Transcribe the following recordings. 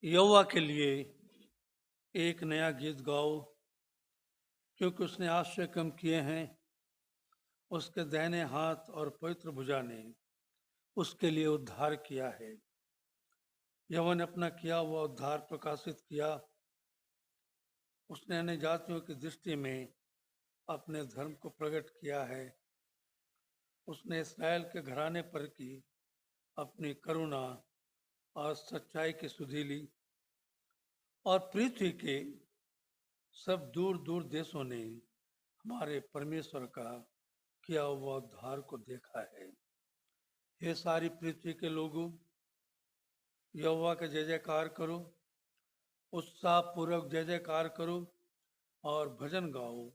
यहोवा के लिए एक नया गीत गाओ, क्योंकि उसने आश्चर्य कम किए हैं। उसके दाहिने हाथ और पवित्र भुजा ने उसके लिए उद्धार किया है। यहोवा ने अपना किया हुआ उद्धार प्रकाशित किया। उसने अन्य जातियों की दृष्टि में अपने धर्म को प्रकट किया है। उसने इस्राएल के घराने पर की अपनी करुणा और सच्चाई की सुधि ली, और पृथ्वी के सब दूर दूर देशों ने हमारे परमेश्वर का किया हुआ उद्धार को देखा है। हे सारी पृथ्वी के लोगों, यहोवा का जय जयकार करो, उत्साह पूर्वक जय जयकार करो और भजन गाओ।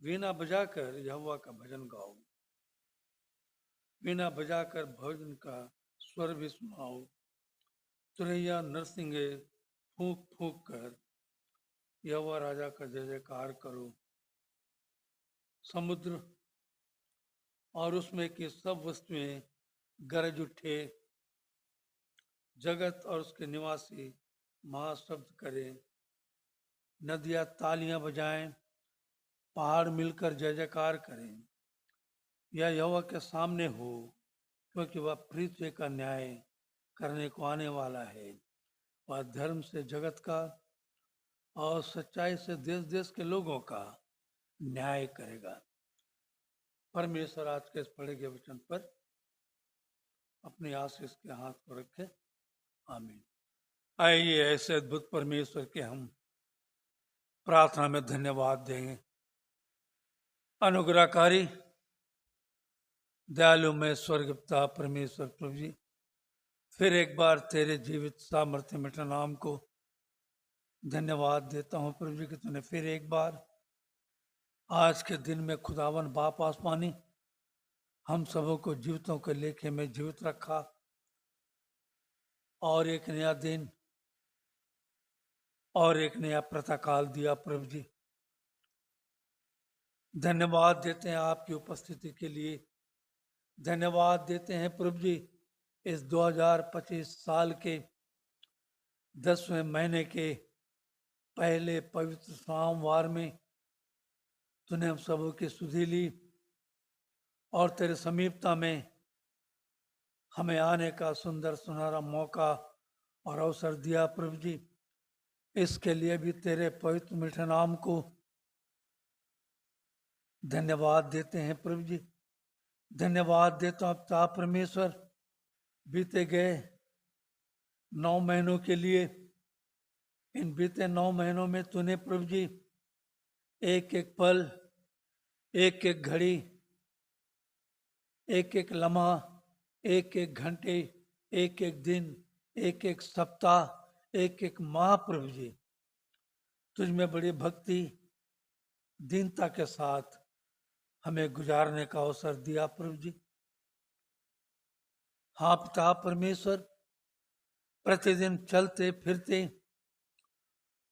वीणा बजाकर यहोवा का भजन गाओ, वीणा बजाकर भजन का स्वर भी सुनाओ। तुरैया नरसिंगे फूंक फूंक कर यहोवा राजा का जय जयकार करो। समुद्र और उसमें की सब वस्तुएं गरज उठे, जगत और उसके निवासी महाशब्द करें। नदियां तालियां बजाएं, पहाड़ मिलकर जय जयकार करें। यह यहोवा के सामने हो, क्योंकि वह पृथ्वी का न्याय करने को आने वाला है। वह धर्म से जगत का और सच्चाई से देश देश के लोगों का न्याय करेगा। परमेश्वर आज के इस पढ़े गए वचन पर अपने आशीष के हाथ को रखे। आमीन। आइए ऐसे अद्भुत परमेश्वर के हम प्रार्थना में धन्यवाद देंगे। अनुग्रहकारी दयालु में स्वर्गपिता परमेश्वर प्रभु जी, फिर एक बार तेरे जीवित सामर्थ्य मिठा नाम को धन्यवाद देता हूँ प्रभु जी कि तूने फिर एक बार आज के दिन में खुदावन बाप आसमानी हम सबों को जीवितों के लेखे में जीवित रखा और एक नया दिन और एक नया प्रातःकाल दिया प्रभु जी। धन्यवाद देते हैं आपकी उपस्थिति के लिए। धन्यवाद देते हैं प्रभु जी इस 2025 साल के 10वें महीने के पहले पवित्र सोमवार में तूने हम सबों की सुधि ली और तेरे समीपता में हमें आने का सुंदर सुनहरा मौका और अवसर दिया प्रभु जी। इसके लिए भी तेरे पवित्र मीठे नाम को धन्यवाद देते हैं प्रभु जी। धन्यवाद देता हूँ पिता परमेश्वर, बीते गए 9 महीनों के लिए। इन बीते 9 महीनों में तूने प्रभु जी एक एक पल, एक एक घड़ी, एक एक लम्हा, एक एक घंटे, एक एक दिन, एक एक सप्ताह, एक एक माह प्रभु जी तुझ में बड़ी भक्ति दीनता के साथ हमें गुजारने का अवसर दिया प्रभु जी। हाँ पिता परमेश्वर, प्रतिदिन चलते फिरते,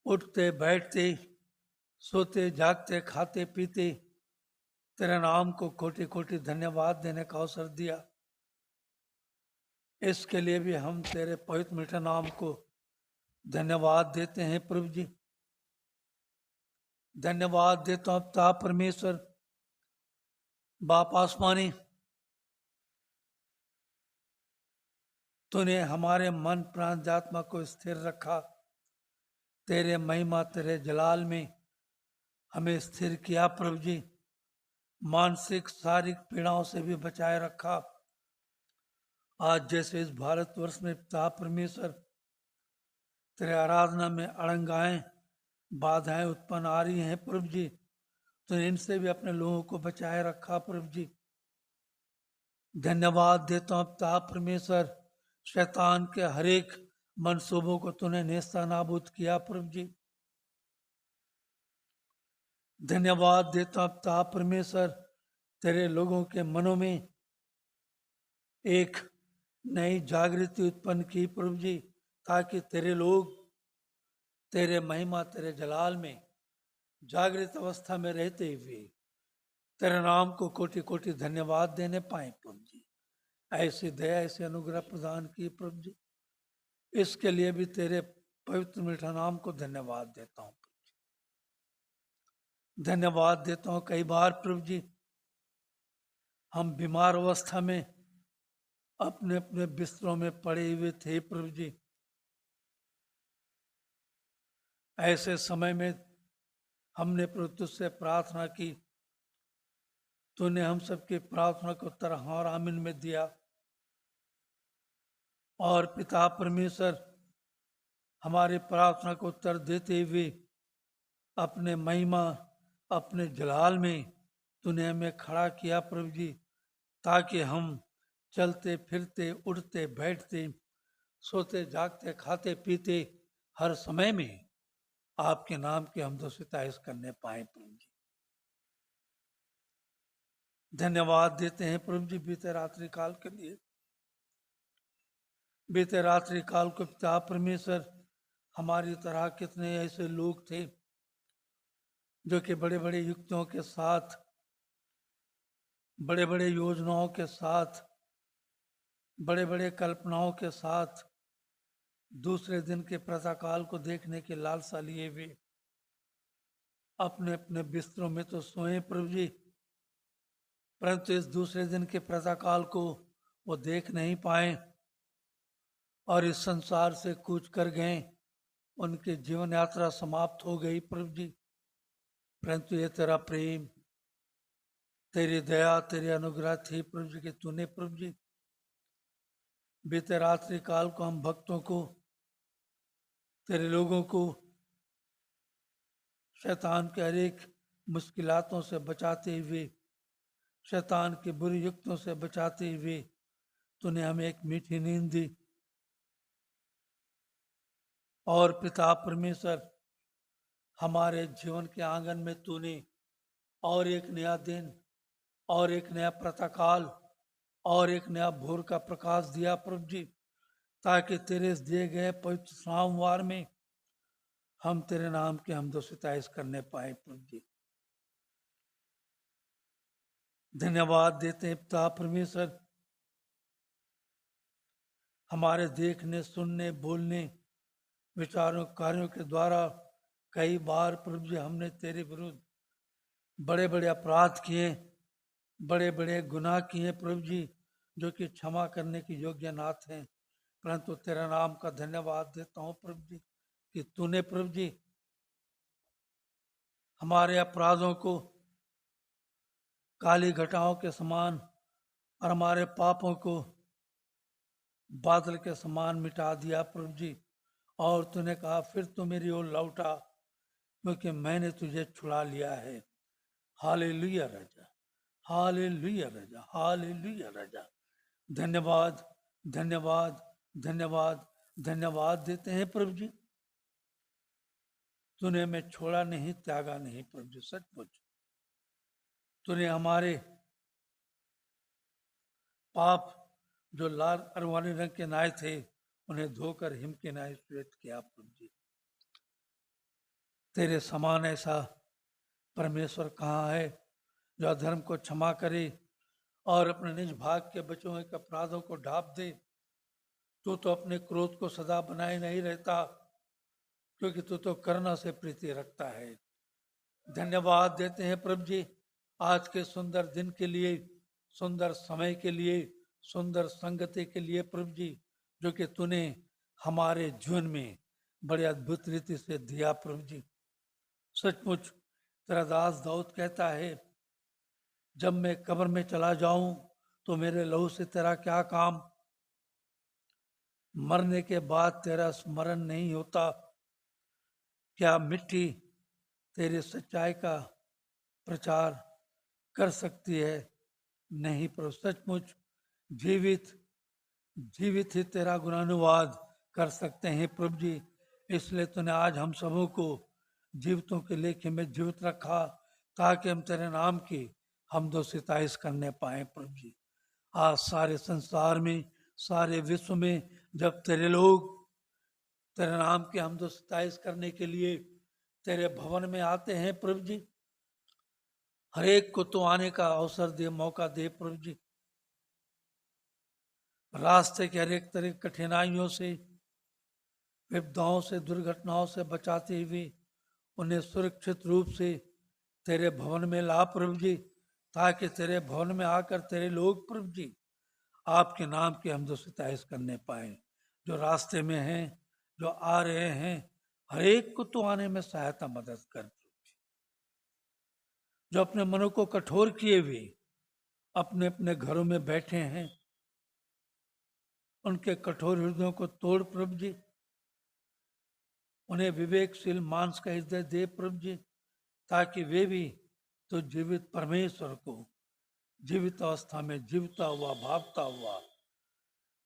उठते बैठते, सोते जागते, खाते पीते तेरे नाम को कोटि कोटि धन्यवाद देने का अवसर दिया। इसके लिए भी हम तेरे पवित्र मीठे नाम को धन्यवाद देते हैं प्रभु जी। धन्यवाद देता हूँ पिता परमेश्वर बाप आसमानी, तूने हमारे मन प्राण आत्मा को स्थिर रखा। तेरे महिमा तेरे जलाल में हमें स्थिर किया प्रभु जी। मानसिक शारीरिक पीड़ाओं से भी बचाए रखा। आज जैसे इस भारतवर्ष में पिता परमेश्वर तेरे आराधना में अड़ंगाएं बाधाएं उत्पन्न आ रही हैं प्रभु जी, तो इनसे भी अपने लोगों को बचाए रखा प्रभु जी। धन्यवाद देता हूँ पिता परमेश्वर, शैतान के हरेक मनसूबों को तूने नेस्ता नाबूद किया प्रभु जी। धन्यवाद देता हूँ पिता परमेश्वर, तेरे लोगों के मनों में एक नई जागृति उत्पन्न की प्रभु जी, ताकि तेरे लोग तेरे महिमा तेरे जलाल में जागृत अवस्था में रहते हुए तेरे नाम को कोटि कोटि धन्यवाद देने पाए प्रभु जी। ऐसी दया ऐसे अनुग्रह प्रदान की प्रभु जी। इसके लिए भी तेरे पवित्र मीठा नाम को धन्यवाद देता हूँ। धन्यवाद देता हूँ। कई बार प्रभु जी हम बीमार अवस्था में अपने अपने बिस्तरों में पड़े हुए थे प्रभु जी। ऐसे समय में हमने प्रभु तुझसे प्रार्थना की, तूने हम सबकी प्रार्थना को उत्तर हाँ और आमीन में दिया। और पिता परमेश्वर हमारी प्रार्थना को उत्तर देते हुए अपने महिमा, अपने जलाल में तूने हमें खड़ा किया प्रभु जी, ताकि हम चलते फिरते उठते बैठते सोते जागते खाते पीते हर समय में आपके नाम की हमदो सिताइश करने पाए प्रभु जी। धन्यवाद देते हैं प्रभु जी बीते रात्रि काल के लिए। बीते रात्रि काल को पिता परमेश्वर हमारी तरह कितने ऐसे लोग थे जो कि बड़े बड़े युक्तियों के साथ, बड़े बड़े योजनाओं के साथ, बड़े बड़े कल्पनाओं के साथ दूसरे दिन के प्रातःकाल को देखने की लालसा लिए हुए अपने अपने बिस्तरों में तो सोए प्रभु जी, परंतु इस दूसरे दिन के प्रातःकाल को वो देख नहीं पाए और इस संसार से कूच कर गए। उनकी जीवन यात्रा समाप्त हो गई प्रभु जी। परंतु ये तेरा प्रेम, तेरी दया, तेरी अनुग्रह थी प्रभु जी कि तूने प्रभु जी बीते रात्रि काल को हम भक्तों को, तेरे लोगों को शैतान के हरेक मुश्किलातों से बचाते हुए, शैतान के बुरी युक्तों से बचाते हुए तूने हमें एक मीठी नींद दी। और पिता परमेश्वर हमारे जीवन के आंगन में तूने और एक नया दिन और एक नया प्रातःकाल और एक नया भोर का प्रकाश दिया प्रभु जी, ताकि तेरे इस दिए गए पवित्र सोमवार में हम तेरे नाम की हमदो सिताइश करने पाए प्रभु जी। धन्यवाद देते हैं पिता परमेश्वर हमारे देखने, सुनने, बोलने, विचारों, कार्यों के द्वारा कई बार प्रभु जी हमने तेरे विरुद्ध बड़े बड़े अपराध किए, बड़े बड़े गुनाह किए प्रभु जी, जो कि क्षमा करने की योग्य नाथ हैं। परंतु तेरा नाम का धन्यवाद देता हूँ प्रभु जी कि तूने प्रभु जी हमारे अपराधों को काली घटाओं के समान और हमारे पापों को बादल के समान मिटा दिया प्रभु जी। और तूने कहा फिर तू मेरी ओर लौटा, क्योंकि मैंने तुझे छुड़ा लिया है। हालेलुया राजा, हालेलुया राजा, हालेलुया राजा। धन्यवाद, धन्यवाद, धन्यवाद, धन्यवाद देते हैं प्रभु जी। तूने हमें छोड़ा नहीं, त्यागा नहीं प्रभु जी। सचमुच तूने हमारे पाप जो लाल अरवानी रंग के नाए थे उन्हें धोकर हिम के नाए श्वेत किया प्रभु जी। तेरे समान ऐसा परमेश्वर कहाँ है जो अधर्म को क्षमा करे और अपने निज भाग के बच्चों के अपराधों को ढाप दे। तू तो अपने क्रोध को सदा बनाए नहीं रहता, क्योंकि तू तो करुणा से प्रीति रखता है। धन्यवाद देते हैं प्रभु जी आज के सुंदर दिन के लिए, सुंदर समय के लिए, सुंदर संगति के लिए प्रभु जी, जो कि तूने हमारे जीवन में बड़े अद्भुत रीति से दिया प्रभु जी। सचमुच तेरा दास दाऊद कहता है, जब मैं कब्र में चला जाऊं तो मेरे लहू से तेरा क्या काम, मरने के बाद तेरा स्मरण नहीं होता। क्या मिट्टी तेरी सच्चाई का प्रचार कर सकती है? नहीं प्रभु। सचमुच जीवित जीवित ही तेरा गुणानुवाद कर सकते हैं प्रभु जी। इसलिए तूने आज हम सबों को जीवितों के लेखे में जीवित रखा, ताकि हम तेरे नाम की हमदो सिताइश करने पाए प्रभु जी। आज सारे संसार में, सारे विश्व में जब तेरे लोग तेरे नाम की हमदो सिताइश करने के लिए तेरे भवन में आते हैं प्रभु जी, हर एक को तो आने का अवसर दे, मौका दे प्रभु जी। रास्ते के हर एक तरह की कठिनाइयों से विपदाओं से, दुर्घटनाओं से बचाते हुए उन्हें सुरक्षित रूप से तेरे भवन में ला प्रभु जी, ताकि तेरे भवन में आकर तेरे लोग प्रभु जी आपके नाम की हमदो सिताइश करने पाए। जो रास्ते में हैं, जो आ रहे हैं, हर एक को तो आने में सहायता मदद कर। जो अपने मनों को कठोर किए हुए अपने अपने घरों में बैठे हैं, उनके कठोर हृदयों को तोड़ प्रभु जी, उन्हें विवेकशील मांस का हृदय दे प्रभु जी, ताकि वे भी तो जीवित परमेश्वर को जीवित अवस्था में जीवता हुआ, भावता हुआ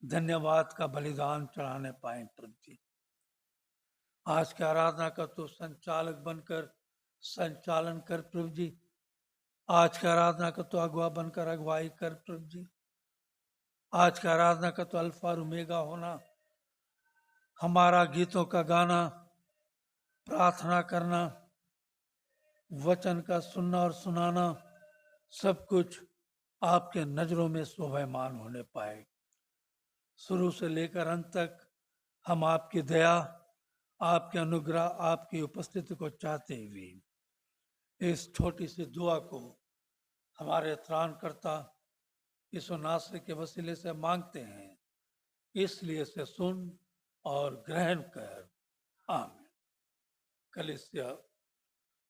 धन्यवाद का बलिदान चढ़ाने पाए प्रभु जी। आज की आराधना का तो संचालक बनकर संचालन कर प्रभु जी। आज की आराधना का तो अगुआ बनकर अगुवाई कर प्रभु जी। आज की आराधना का तो अल्फा और ओमेगा होना, हमारा गीतों का गाना, प्रार्थना करना, वचन का सुनना और सुनाना, सब कुछ आपके नजरों में शोभायमान होने पाए। शुरू से लेकर अंत तक हम आपकी दया, आपके अनुग्रह, आपकी उपस्थिति को चाहते हुए इस छोटी सी दुआ को हमारे त्राणकर्ता यीशु नासरी के वसीले से मांगते हैं, इसलिए से सुन और ग्रहण कर, आमीन। कलीसिया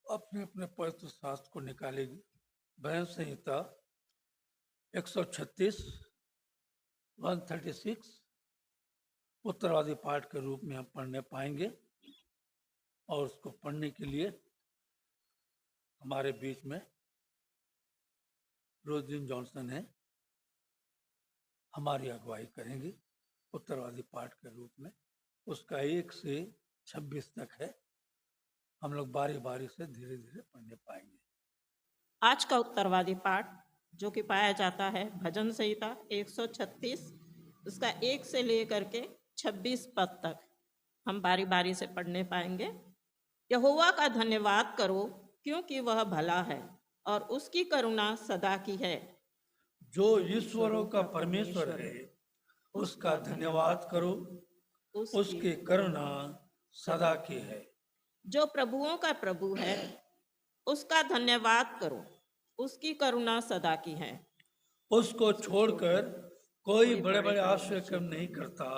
अपने अपने पवित्र शास्त्र को निकालेगी। भजन संहिता 136 136 उत्तरवादी पाठ के रूप में हम पढ़ने पाएंगे, और उसको पढ़ने के लिए हमारे बीच में रोजलिन जॉनसन है, हमारी अगुवाई करेंगी उत्तरवादी पाठ के रूप में। उसका 1 से 26 तक है। हम लोग बारी बारी से धीरे धीरे पढ़ने पाएंगे। आज का उत्तरवादी पाठ जो कि पाया जाता है भजन संहिता 136 उसका 1 से लेकर के 26 पद तक हम बारी बारी से पढ़ने पाएंगे। यहोवा का धन्यवाद करो, क्योंकि वह भला है और उसकी करुणा सदा की है। जो ईश्वरों का परमेश्वर है, उसका धन्यवाद करो, उसकी करुणा सदा की है। जो प्रभुओं का प्रभु है, उसका धन्यवाद करो, उसकी करुणा सदा की है। उसको छोड़कर कोई बड़े बड़े आश्चर्य कर्म नहीं करता,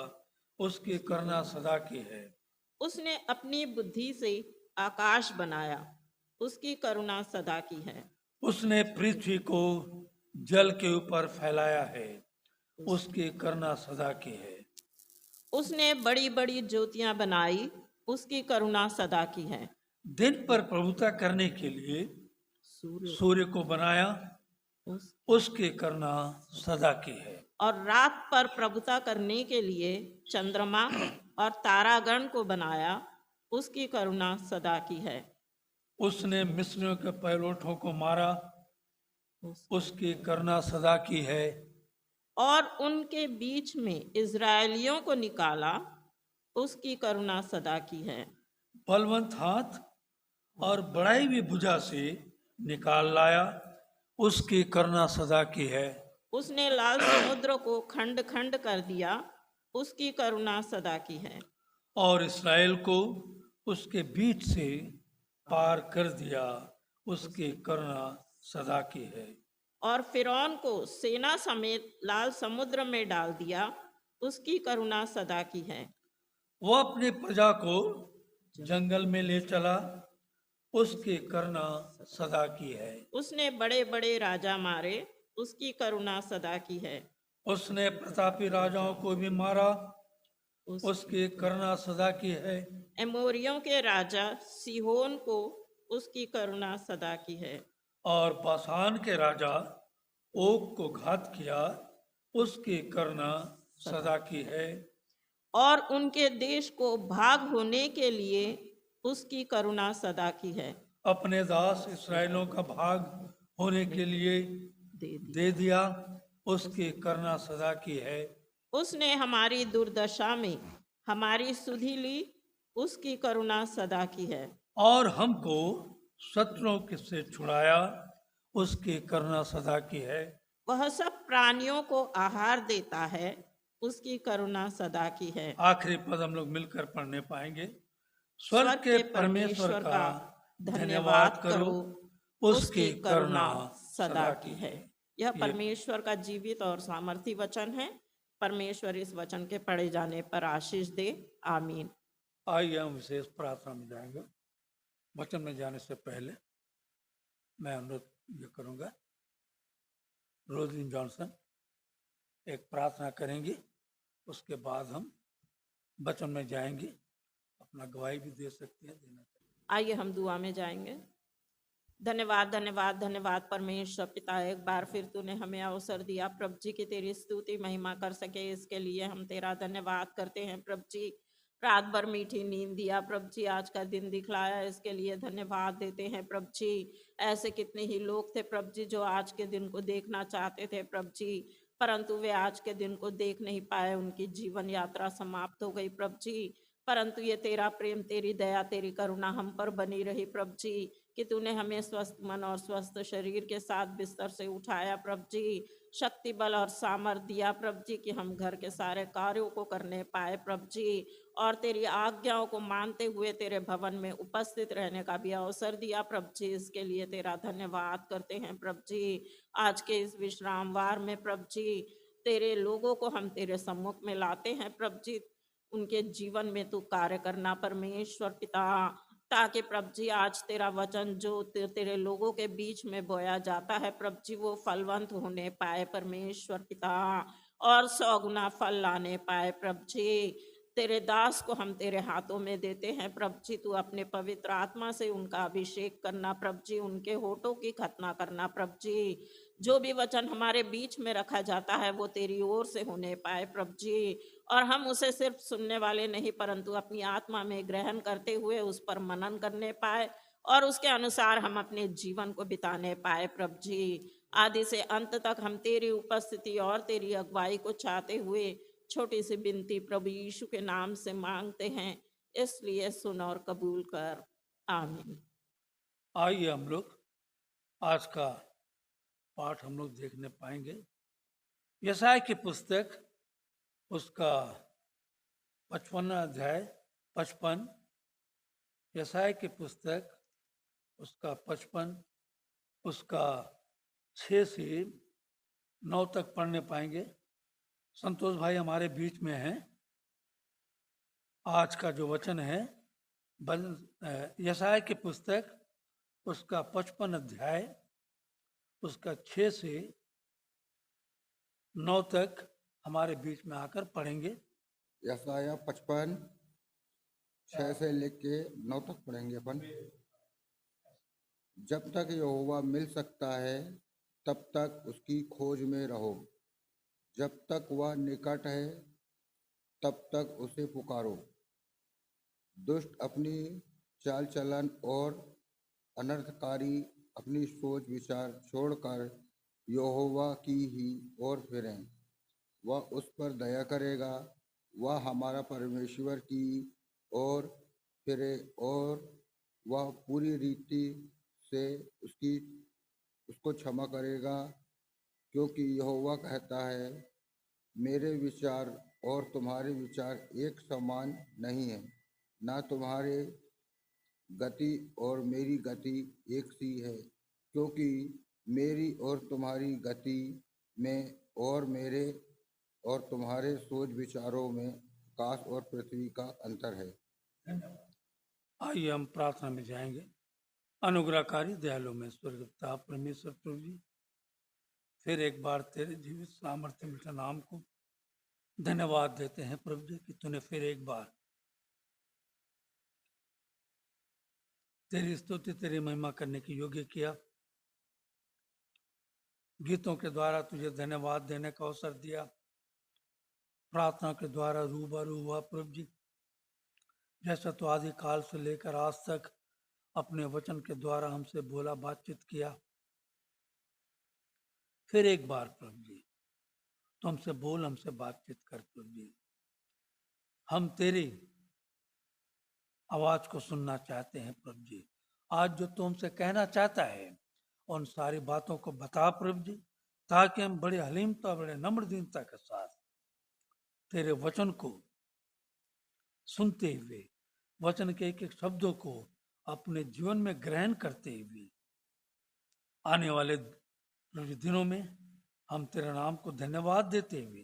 उसकी करुणा सदा की है। उसने अपनी बुद्धि से आकाश बनाया, उसकी करुणा सदा की है। उसने पृथ्वी को जल के ऊपर फैलाया है, उसकी करुणा सदा की है। उसने बड़ी बड़ी ज्योतियां बनाई, उसकी करुणा सदा की है। दिन पर प्रभुता करने के लिए सूर्य को बनाया, उसकी करुणा सदा की है। और रात पर प्रभुता करने के लिए चंद्रमा और तारागण को बनाया, उसकी करुणा सदा की है। उसने मिस्रियों के पहिलौठों को मारा, उसकी करुणा सदा की है। और उनके बीच में इजरायलियों को निकाला, उसकी करुणा सदा की है। बलवंत हाथ और बढ़ाई हुई भुजा से निकाल लाया, उसकी करुणा सदा की है। उसने लाल समुद्र को खंड खंड कर दिया, उसकी करुणा सदा की है। और इस्राएल को उसके बीच से पार कर दिया, उसकी करुणा सदा की है। और फिरौन को सेना समेत लाल समुद्र में डाल दिया, उसकी करुणा सदा की है। वह अपनी प्रजा को जंगल में ले चला, उसकी करुणा सदा की है। उसने बड़े बड़े राजा मारे, उसकी करुणा सदा की है। उसने प्रतापी राजाओं को भी मारा, उसकी करुणा सदा की है। एमोरियों के राजा सीहोन को, उसकी करुणा सदा की है। और बाशान के राजा ओग को घात किया, उसकी करुणा सदा की है। और उनके देश को भाग होने के लिए उसकी करुणा सदा की है। अपने दास इस्राएलों का भाग होने के लिए दे दिया, उसकी करुणा सदा की है। उसने हमारी दुर्दशा में हमारी सुधि ली, उसकी करुणा सदा की है। और हमको शत्रुओं से छुड़ाया, उसकी करुणा सदा की है। वह सब प्राणियों को आहार देता है, उसकी करुणा सदा की है। आखिरी पद हम लोग मिलकर पढ़ने पाएंगे। स्वर्ग स्वर्ग के परमेश्वर का धन्यवाद करो, उसकी करुणा सदा सदा की की है। है। यह ये परमेश्वर का जीवित और सामर्थी वचन है। परमेश्वर इस वचन के पढ़े जाने पर आशीष दे। आमीन। आइए हम विशेष प्रार्थना में जाएंगे। वचन में जाने से पहले मैं अनुरोध ये करूंगा, रोजलिन जॉनसन एक प्रार्थना करेंगी, उसके बाद हम वचन में जाएंगे। अपना गवाही भी दे सकते हैं, देना चाहिए। आइए हम दुआ में जाएंगे। धन्यवाद धन्यवाद धन्यवाद परमेश्वर पिता, एक बार फिर तूने हमें अवसर दिया प्रभु जी की तेरी स्तुति महिमा कर सके, इसके लिए हम तेरा धन्यवाद करते हैं प्रभु जी। रात भर मीठी नींद दिया प्रभु जी, आज का दिन दिखलाया, इसके लिए धन्यवाद देते हैं प्रभु जी। ऐसे कितने ही लोग थे प्रभु जी जो आज के दिन को देखना चाहते थे प्रभु जी, परंतु वे आज के दिन को देख नहीं पाए, उनकी जीवन यात्रा समाप्त हो गई प्रभु जी। परंतु ये तेरा प्रेम, तेरी दया, तेरी करुणा हम पर बनी रही प्रभु जी, कि तूने हमें स्वस्थ मन और स्वस्थ शरीर के साथ बिस्तर से उठाया प्रभु जी, शक्ति बल और सामर्थ दिया प्रभु जी, कि हम घर के सारे कार्यों को करने पाए प्रभु जी, और तेरी आज्ञाओं को मानते हुए तेरे भवन में उपस्थित रहने का भी अवसर दिया प्रभु जी। इसके लिए तेरा धन्यवाद करते हैं प्रभु जी। आज के इस विश्राम वार में प्रभु जी तेरे लोगों को हम तेरे सम्मुख में लाते हैं प्रभु जी, उनके जीवन में तू कार्य करना परमेश्वर पिता, ताकि प्रभु जी आज तेरा वचन जो तेरे लोगों के बीच में बोया जाता है प्रभु जी, वो फलवंत होने पाए परमेश्वर पिता, और 100 गुना फल लाने पाए प्रभु जी। तेरे दास को हम तेरे हाथों में देते हैं प्रभु जी, तू अपने पवित्र आत्मा से उनका अभिषेक करना प्रभु जी, उनके होठों की खतना करना प्रभु जी। जो भी वचन हमारे बीच में रखा जाता है वो तेरी ओर से होने पाए प्रभु जी, और हम उसे सिर्फ सुनने वाले नहीं परंतु अपनी आत्मा में ग्रहण करते हुए उस पर मनन करने पाए, और उसके अनुसार हम अपने जीवन को बिताने पाए प्रभु जी। आदि से अंत तक हम तेरी उपस्थिति और तेरी अगुवाई को चाहते हुए छोटी सी विनती प्रभु यीशु के नाम से मांगते हैं, इसलिए सुन और कबूल कर। आमीन। आइए हम लोग आज का पाठ हम लोग देखने पाएंगे। यशायाह की पुस्तक उसका 55 अध्याय 55, यशायाह की पुस्तक उसका 55 उसका 6 से 9 तक पढ़ने पाएंगे। संतोष भाई हमारे बीच में हैं। आज का जो वचन है यशायाह की पुस्तक उसका 55 अध्याय उसका 6 से 9 तक हमारे बीच में आकर पढ़ेंगे। यशायाह 55 6 से लेके 9 तक पढ़ेंगे अपन। जब तक यहोवा मिल सकता है तब तक उसकी खोज में रहो, जब तक वह निकट है तब तक उसे पुकारो। दुष्ट अपनी चाल चलन और अनर्थकारी अपनी सोच विचार छोड़कर यहोवा की ही ओर फिरें, वह उस पर दया करेगा। वह हमारा परमेश्वर की ओर फिरे और वह पूरी रीति से उसको क्षमा करेगा, क्योंकि यहोवा कहता है, मेरे विचार और तुम्हारे विचार एक समान नहीं है, ना तुम्हारे गति और मेरी गति एक सी है, क्योंकि मेरी और तुम्हारी गति में और मेरे और तुम्हारे सोच विचारों में आकाश और पृथ्वी का अंतर है। आइए हम प्रार्थना में जाएंगे। अनुग्रहकारी दयालु में स्वर्गीय पिता परमेश्वर प्रभु जी, फिर एक बार तेरे जीवित सामर्थ्य मीठा नाम को धन्यवाद देते हैं प्रभु जी, कि तूने फिर एक बार तेरी स्तुति तेरी महिमा करने की योग्य किया। गीतों के द्वारा तुझे धन्यवाद देने का अवसर दिया, प्रार्थना के द्वारा रूबरू हुआ प्रभु जी, जैसा तो आदि काल से लेकर आज तक अपने वचन के द्वारा हमसे बोला बातचीत किया। फिर एक बार प्रभु जी तो हमसे बोल, हमसे बातचीत कर प्रभु जी। हम तेरी आवाज को सुनना चाहते हैं प्रभु जी। आज जो तू हमसे कहना चाहता है उन सारी बातों को बता प्रभु जी, ताकि हम बड़े हलीमता बड़े नम्र दीनता के साथ तेरे वचन को सुनते हुए, वचन के एक एक शब्दों को अपने जीवन में ग्रहण करते हुए आने वाले दिनों में हम तेरे नाम को धन्यवाद देते हुए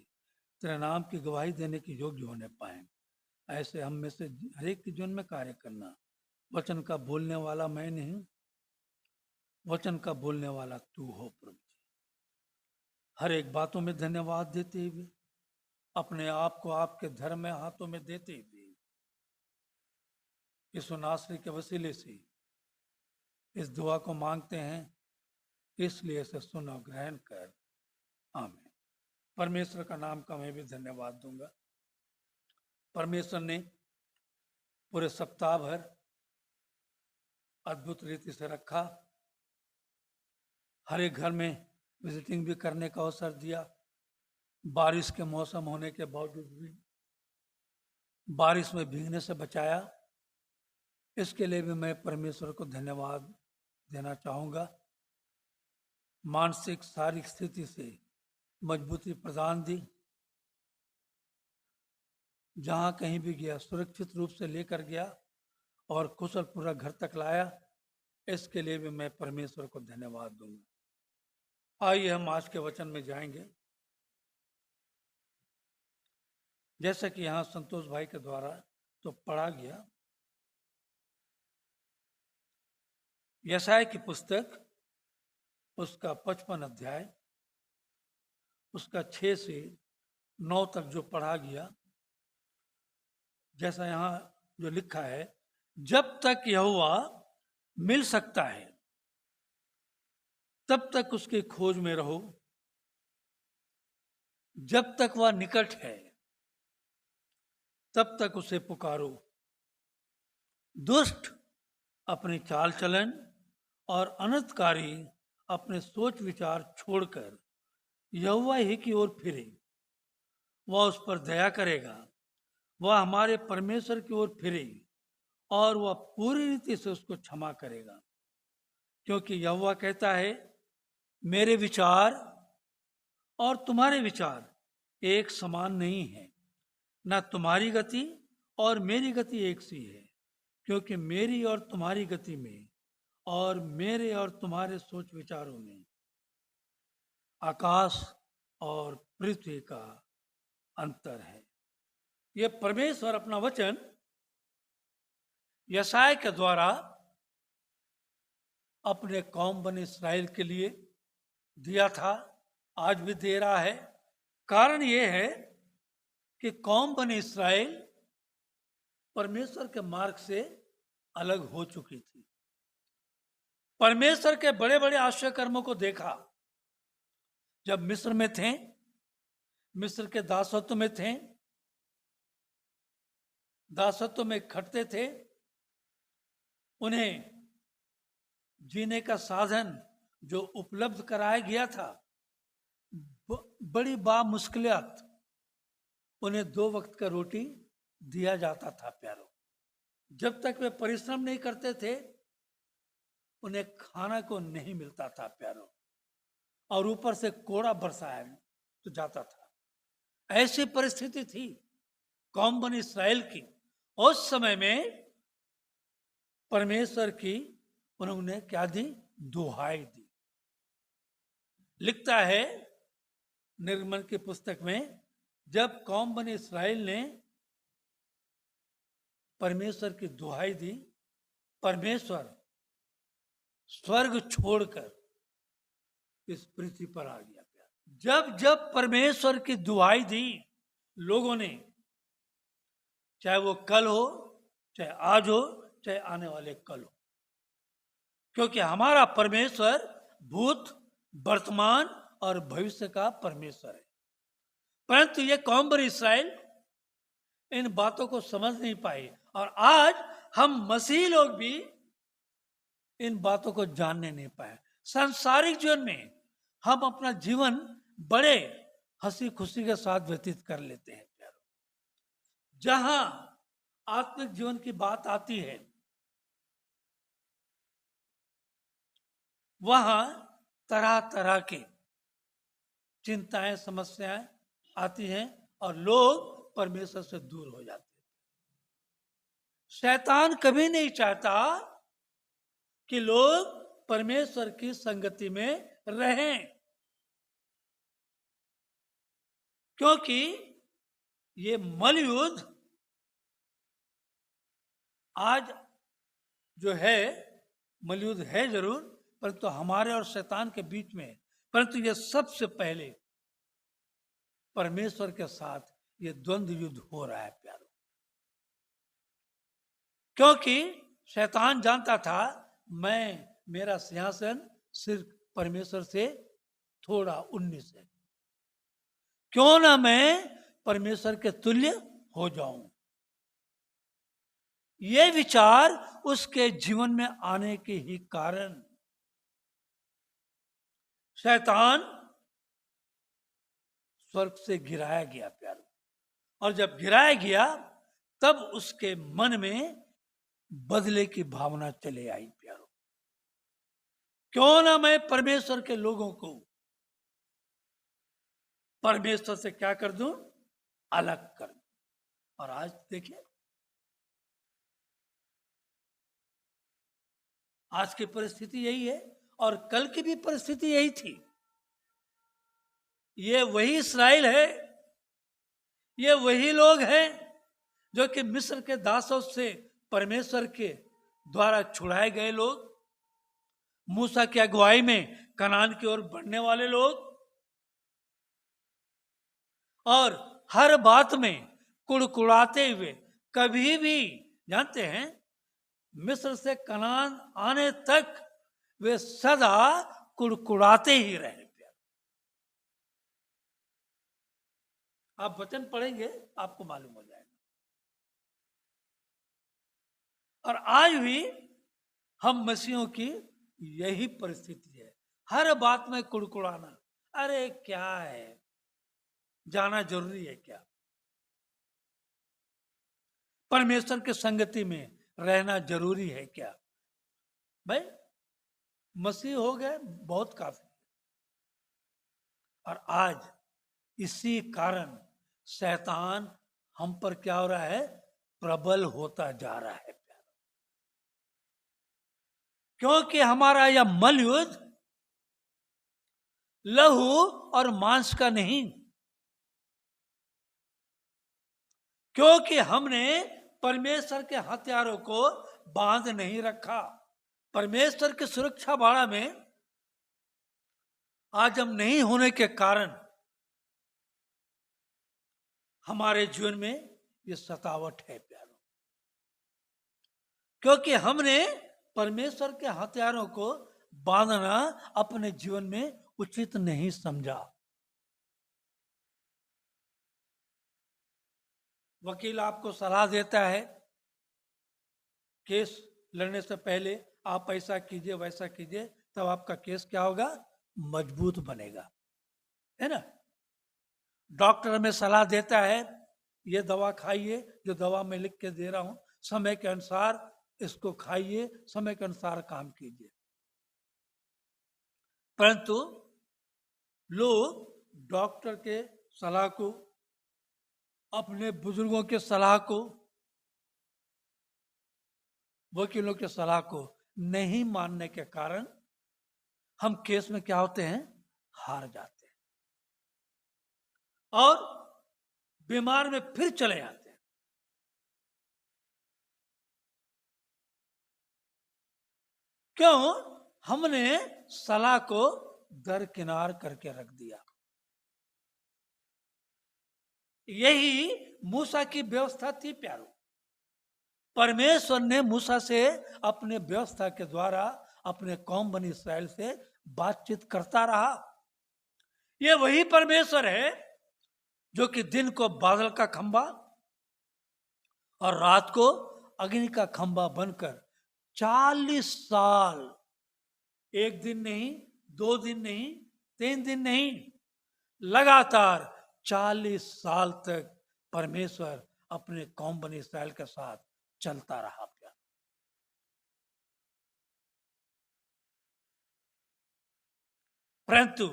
तेरे नाम की गवाही देने के योग्य होने पाए। ऐसे हम में से हर एक के जीवन में कार्य करना। वचन का बोलने वाला मैं नहीं, वचन का बोलने वाला तू हो प्रभु जी। हर एक बातों में धन्यवाद देते हुए, अपने आप को आपके धर्म में हाथों में देते हुए, यीशु नासरी के वसीले से इस दुआ को मांगते हैं, इसलिए इसे सुन और ग्रहण कर। आमीन। परमेश्वर का नाम का मैं भी धन्यवाद दूंगा। परमेश्वर ने पूरे सप्ताह भर अद्भुत रीति से रखा। हर एक घर में विजिटिंग भी करने का अवसर दिया। बारिश के मौसम होने के बावजूद भी बारिश में भीगने से बचाया। इसके लिए भी मैं परमेश्वर को धन्यवाद देना चाहूँगा। मानसिक शारीरिक स्थिति से मजबूती प्रदान दी। जहाँ कहीं भी गया सुरक्षित रूप से लेकर गया और कुशल पूरा घर तक लाया। इसके लिए भी मैं परमेश्वर को धन्यवाद दूंगा। आइए हम आज के वचन में जाएंगे। जैसा कि यहाँ संतोष भाई के द्वारा तो पढ़ा गया, यशायाह की पुस्तक उसका 55 अध्याय उसका 6 से 9 तक जो पढ़ा गया, जैसा यहाँ जो लिखा है, जब तक यहोवा मिल सकता है तब तक उसकी खोज में रहो। जब तक वह निकट है तब तक उसे पुकारो। दुष्ट अपनी चाल चलन और अनर्थकारी अपने सोच विचार छोड़कर यहोवा ही की ओर फिरे। वह उस पर दया करेगा। वह हमारे परमेश्वर की ओर फिरे और वह पूरी रीति से उसको क्षमा करेगा। क्योंकि यहोवा कहता है, मेरे विचार और तुम्हारे विचार एक समान नहीं है, न तुम्हारी गति और मेरी गति एक सी है। क्योंकि मेरी और तुम्हारी गति में और मेरे और तुम्हारे सोच विचारों में आकाश और पृथ्वी का अंतर है। ये परमेश्वर अपना वचन यशायाह के द्वारा अपने कौम बने इस्राएल के लिए दिया था, आज भी दे रहा है। कारण यह है कि कौम बने इस्राएल परमेश्वर के मार्ग से अलग हो चुकी थी। परमेश्वर के बड़े बड़े आश्चर्य कर्मों को देखा। जब मिस्र में थे, मिस्र के दासत्व में थे, दासत्व में खटते थे, उन्हें जीने का साधन जो उपलब्ध कराया गया था, बड़ी बामुश्किलात उन्हें 2 वक्त का रोटी दिया जाता था। प्यारों, जब तक वे परिश्रम नहीं करते थे उन्हें खाना को नहीं मिलता था। प्यारों, और ऊपर से कोड़ा बरसाया तो जाता था। ऐसी परिस्थिति थी कौम बनी इस्राएल की। उस समय में परमेश्वर की उन्होंने क्या दी? दुहाई दी। लिखता है निर्गमन की पुस्तक में, जब कौम बनी इस्राएल ने परमेश्वर की दुहाई दी, परमेश्वर स्वर्ग छोड़कर इस पृथ्वी पर आ गया। जब जब परमेश्वर की दुहाई दी लोगों ने, चाहे वो कल हो, चाहे आज हो, चाहे आने वाले कल हो, क्योंकि हमारा परमेश्वर भूत, वर्तमान और भविष्य का परमेश्वर है। परंतु ये कौम बनी इस्राएल इन बातों को समझ नहीं पाए, और आज हम मसीह लोग भी इन बातों को जानने नहीं पाए। सांसारिक जीवन में हम अपना जीवन बड़े हंसी खुशी के साथ व्यतीत कर लेते हैं। जहां आत्मिक जीवन की बात आती है वहां तरह तरह की चिंताएं, समस्याएं आती हैं, और लोग परमेश्वर से दूर हो जाते थे। शैतान कभी नहीं चाहता कि लोग परमेश्वर की संगति में रहें, क्योंकि ये मलयुद्ध आज जो है, मलयुद्ध है जरूर, परंतु हमारे और शैतान के बीच में, परंतु ये सबसे पहले परमेश्वर के साथ ये द्वंद्व युद्ध हो रहा है प्यारो। क्योंकि शैतान जानता था मेरा सिंहासन सिर्फ परमेश्वर से थोड़ा 19 है, क्यों ना मैं परमेश्वर के तुल्य हो जाऊं। ये विचार उसके जीवन में आने के ही कारण शैतान स्वर्ग से गिराया गया प्यारो। और जब गिराया गया तब उसके मन में बदले की भावना चले आई प्यारो। क्यों ना मैं परमेश्वर के लोगों को परमेश्वर से क्या कर दूं, अलग कर दूं। और आज देखिए, आज की परिस्थिति यही है और कल की भी परिस्थिति यही थी। ये वही इस्राएल है, ये वही लोग हैं जो कि मिस्र के दासों से परमेश्वर के द्वारा छुड़ाए गए लोग, मूसा की अगुवाई में कनान की ओर बढ़ने वाले लोग, और हर बात में कुड़कुड़ाते हुए, कभी भी जानते हैं मिस्र से कनान आने तक वे सदा कुड़कुड़ाते ही रहे। आप वचन पढ़ेंगे आपको मालूम हो जाएगा। और आज भी हम मसीहों की यही परिस्थिति है, हर बात में कुड़कुड़ाना। अरे क्या है, जाना जरूरी है क्या? परमेश्वर की संगति में रहना जरूरी है क्या? भाई मसीह हो गए बहुत काफी। और आज इसी कारण शैतान हम पर क्या हो रहा है, प्रबल होता जा रहा है। क्योंकि हमारा यह मलयुद्ध लहू और मांस का नहीं, क्योंकि हमने परमेश्वर के हथियारों को बांध नहीं रखा। परमेश्वर की सुरक्षा बाड़ा में आज हम नहीं होने के कारण हमारे जीवन में ये सतावट है प्यारो, क्योंकि हमने परमेश्वर के हथियारों को बांधना अपने जीवन में उचित नहीं समझा। वकील आपको सलाह देता है केस लड़ने से पहले आप ऐसा कीजिए वैसा कीजिए, तब आपका केस क्या होगा, मजबूत बनेगा, है ना। डॉक्टर हमें सलाह देता है ये दवा खाइए, जो दवा मैं लिख के दे रहा हूं, समय के अनुसार इसको खाइए, समय के अनुसार काम कीजिए। परंतु लोग डॉक्टर के सलाह को, अपने बुजुर्गों के सलाह को, वकीलों के सलाह को नहीं मानने के कारण हम केस में क्या होते हैं, हार जाते हैं और बीमार में फिर चले आते हैं। क्यों? हमने सलाह को दरकिनार करके रख दिया। यही मूसा की व्यवस्था थी प्यारो। परमेश्वर ने मूसा से अपने व्यवस्था के द्वारा अपने कौम बनी इस्राएल से बातचीत करता रहा। ये वही परमेश्वर है जो कि दिन को बादल का खंबा और रात को अग्नि का खंबा बनकर 40 साल, एक दिन नहीं, 2 दिन नहीं, 3 दिन नहीं, लगातार 40 साल तक परमेश्वर अपने कौम बनी इस्राएल के साथ चलता रहा। परंतु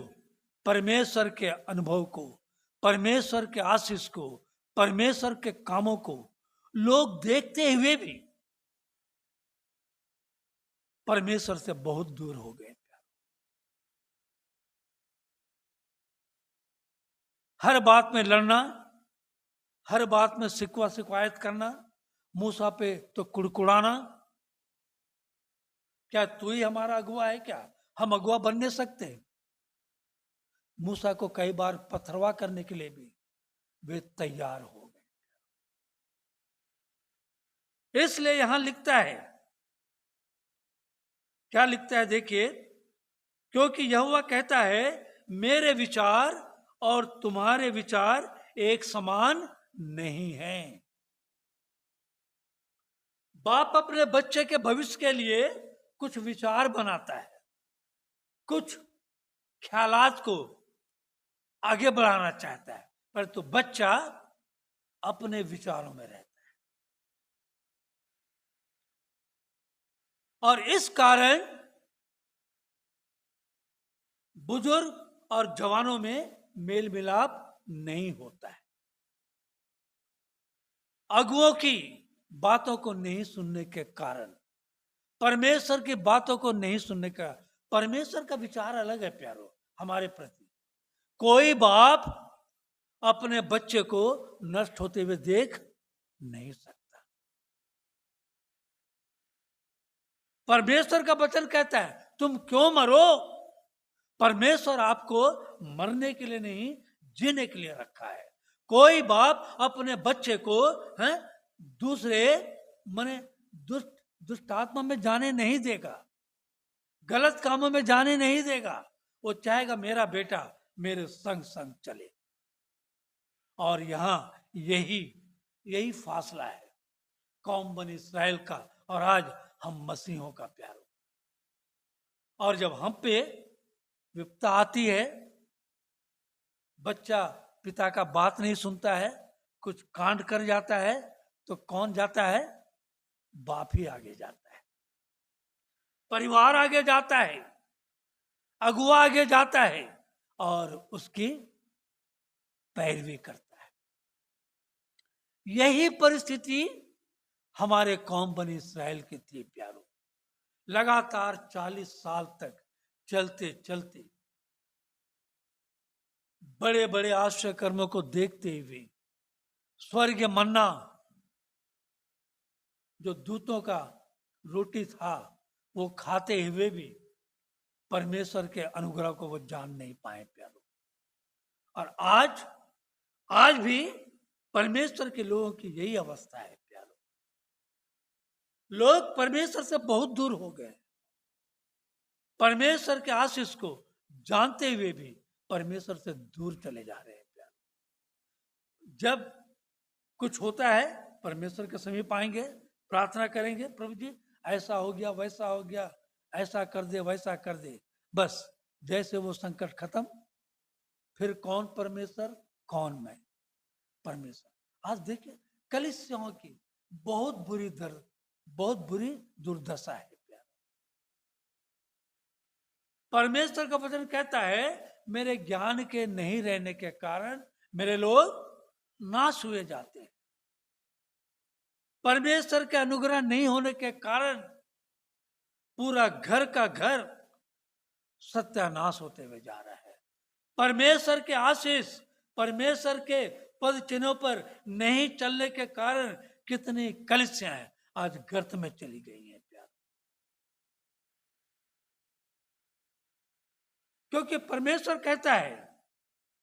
परमेश्वर के अनुभव को, परमेश्वर के आशीष को परमेश्वर के कामों को लोग देखते हुए भी परमेश्वर से बहुत दूर हो गए। हर बात में लड़ना, हर बात में शिकवा शिकायत करना, मूसा पे तो कुड़कुड़ाना। क्या तू ही हमारा अगुआ है क्या? हम अगुआ बन नहीं सकते? मूसा को कई बार पथरवा करने के लिए भी वे तैयार हो गए। इसलिए यहां लिखता है, क्या लिखता है देखिए, क्योंकि यहोवा कहता है मेरे विचार और तुम्हारे विचार एक समान नहीं हैं। बाप अपने बच्चे के भविष्य के लिए कुछ विचार बनाता है, कुछ ख्यालात को आगे बढ़ाना चाहता है, परंतु बच्चा अपने विचारों में रहता है। और इस कारण बुजुर्ग और जवानों में मेल मिलाप नहीं होता है। अगुओं की बातों को नहीं सुनने के कारण, परमेश्वर की बातों को नहीं सुनने का, परमेश्वर का विचार अलग है प्यारो हमारे प्रति। कोई बाप अपने बच्चे को नष्ट होते हुए देख नहीं सकता। परमेश्वर का वचन कहता है तुम क्यों मरो? परमेश्वर आपको मरने के लिए नहीं, जीने के लिए रखा है। कोई बाप अपने बच्चे को दूसरे माने दुष्ट आत्मा में जाने नहीं देगा, गलत कामों में जाने नहीं देगा। वो चाहेगा मेरा बेटा मेरे संग संग चले। और यहां यही फासला है कौम बनी इस्राएल का और आज हम मसीहों का प्यारो। और जब हम पे विपदा आती है, बच्चा पिता का बात नहीं सुनता है, कुछ कांड कर जाता है, तो कौन जाता है? बाप ही आगे जाता है, परिवार आगे जाता है, अगुआ आगे जाता है और उसकी पैरवी करता है। यही परिस्थिति हमारे कौम बनी इस्राएल की थी प्यारो। लगातार 40 साल तक चलते चलते बड़े बड़े आश्चर्य कर्मों को देखते हुए, स्वर्गीय मन्ना जो दूतों का रोटी था वो खाते हुए भी परमेश्वर के अनुग्रह को वो जान नहीं पाए प्यारो। और आज भी परमेश्वर के लोगों की यही अवस्था है प्यारो। लोग परमेश्वर से बहुत दूर हो गए, परमेश्वर के आशीष को जानते हुए भी परमेश्वर से दूर चले जा रहे हैं प्यारो। जब कुछ होता है परमेश्वर के समीप आएंगे, प्रार्थना करेंगे, प्रभु जी ऐसा हो गया, वैसा हो गया, ऐसा कर दे, वैसा कर दे। बस जैसे वो संकट खत्म, फिर कौन परमेश्वर, कौन मैं परमेश्वर। आज देखिए कलीसियाओं की बहुत बुरी दुर्दशा है प्यार। परमेश्वर का वचन कहता है मेरे ज्ञान के नहीं रहने के कारण मेरे लोग नाश हुए जाते हैं। परमेश्वर के अनुग्रह नहीं होने के कारण पूरा घर का घर सत्यानाश होते हुए जा रहा है। परमेश्वर के आशीष, परमेश्वर के पद चिन्हों पर नहीं चलने के कारण कितनी कलीसियां आज गर्त में चली गई हैं प्यार। क्योंकि परमेश्वर कहता है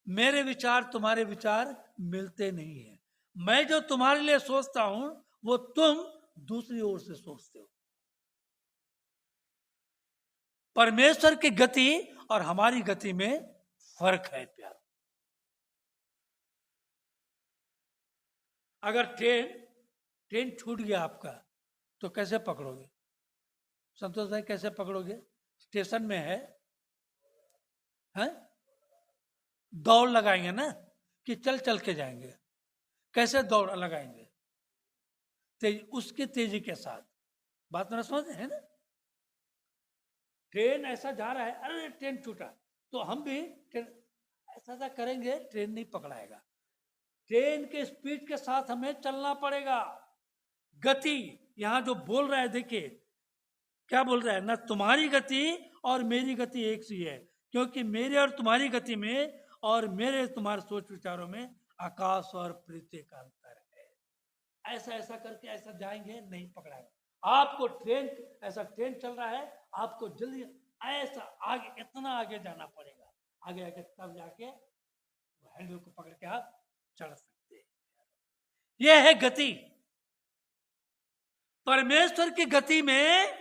मेरे विचार तुम्हारे विचार मिलते नहीं है। मैं जो तुम्हारे लिए सोचता हूं वो तुम दूसरी ओर से सोचते हो। परमेश्वर की गति और हमारी गति में फर्क है प्यार। अगर ट्रेन छूट गया आपका तो कैसे पकड़ोगे? संतोष भाई कैसे पकड़ोगे? स्टेशन में है, दौड़ लगाएंगे ना कि चल चल के जाएंगे। कैसे दौड़ लगाएंगे? उसकी तेजी के साथ। बात मेरा समझ है ना? ट्रेन ऐसा जा रहा है, अरे ट्रेन छूटा, तो हम भी ऐसा करेंगे, ट्रेन नहीं पकड़ाएगा। ट्रेन के स्पीड के साथ हमें चलना पड़ेगा। गति यहां जो बोल रहा है, देखिए क्या बोल रहा है ना, तुम्हारी गति और मेरी गति एक सी है, क्योंकि मेरे और तुम्हारी गति में और मेरे तुम्हारे सोच विचारों में आकाश और पृथ्वी का अंतर है। ऐसा ऐसा करके ऐसा जाएंगे, नहीं पकड़ाएंगे आपको। ट्रेन ऐसा ट्रेन चल रहा है, आपको जल्दी ऐसा आगे, इतना आगे जाना पड़ेगा, आगे आगे, तब जाके हैंडल को पकड़ के आप चढ़ सकते हैं। यह है गति। परमेश्वर की गति में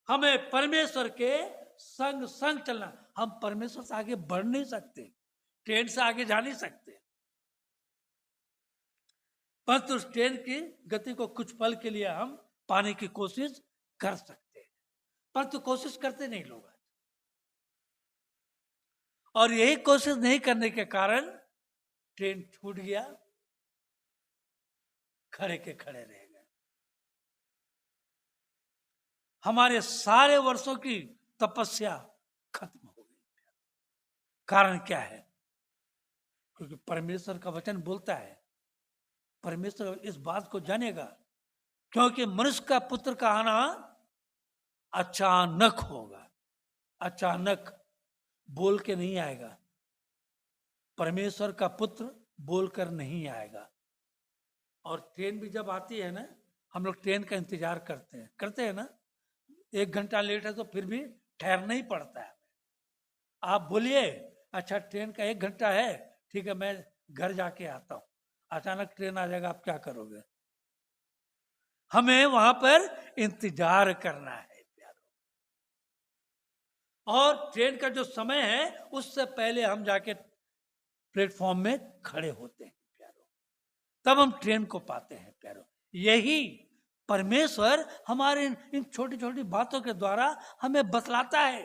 हमें परमेश्वर के संग संग चलना। हम परमेश्वर से आगे बढ़ नहीं सकते, ट्रेन से आगे जा नहीं सकते, परंतु उस ट्रेन की गति को कुछ पल के लिए हम पाने की कोशिश कर सकते हैं, परंतु कोशिश करते नहीं लोग। और यही कोशिश नहीं करने के कारण ट्रेन छूट गया, खड़े के खड़े रह गए। हमारे सारे वर्षों की तपस्या खत्म हो गई। कारण क्या है? क्योंकि परमेश्वर का वचन बोलता है, परमेश्वर इस बात को जानेगा, क्योंकि मनुष्य का पुत्र का आना अचानक होगा। अचानक बोल के नहीं आएगा, परमेश्वर का पुत्र बोलकर नहीं आएगा। और ट्रेन भी जब आती है ना, हम लोग ट्रेन का इंतजार करते हैं ना, 1 घंटा लेट है तो फिर भी ठहरना ही पड़ता है। आप बोलिए अच्छा ट्रेन का 1 घंटा है, ठीक है मैं घर जाके आता हूं, अचानक ट्रेन आ जाएगा, आप क्या करोगे? हमें वहां पर इंतजार करना है प्यारो। और ट्रेन का जो समय है उससे पहले हम जाके प्लेटफॉर्म में खड़े होते हैं प्यारो, तब हम ट्रेन को पाते हैं प्यारो। यही परमेश्वर हमारे इन छोटी छोटी बातों के द्वारा हमें बतलाता है।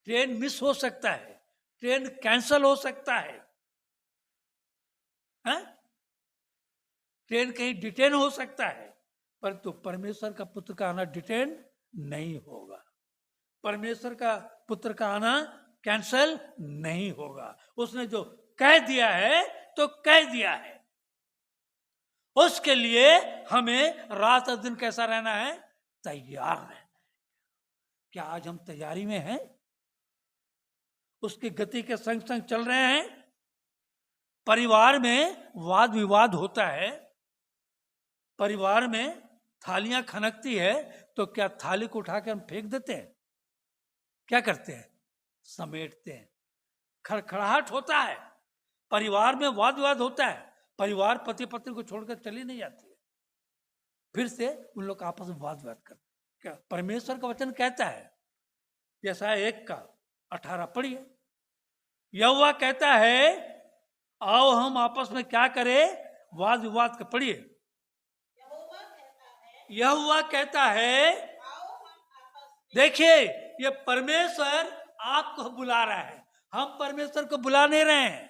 ट्रेन मिस हो सकता है, ट्रेन कैंसल हो सकता है, ट्रेन कहीं डिटेन हो सकता है, परंतु परमेश्वर का पुत्र का आना डिटेन नहीं होगा, परमेश्वर का पुत्र का आना कैंसल नहीं होगा। उसने जो कह दिया है तो कह दिया है, उसके लिए हमें रात और दिन कैसा रहना है? तैयार रहना है। क्या आज हम तैयारी में हैं? उसकी गति के संग संग चल रहे हैं? परिवार में वाद विवाद होता है, परिवार में थालियां खनकती है, तो क्या थाली को उठा के हम फेंक देते हैं? क्या करते हैं? समेटते हैं। खड़खड़ाहट होता है, परिवार में वाद विवाद होता है, परिवार पति पत्नी को छोड़कर चली नहीं जाती है, फिर से उन लोग आपस में वाद विवाद करते। क्या परमेश्वर का वचन कहता है? यशायाह 1:18 पढ़िए। यहोवा कहता है आओ हम आपस में क्या करें? वाद विवाद का। पढ़िए। यहोवा कहता है, देखिए ये परमेश्वर आपको बुला रहा है, हम परमेश्वर को बुला नहीं रहे हैं।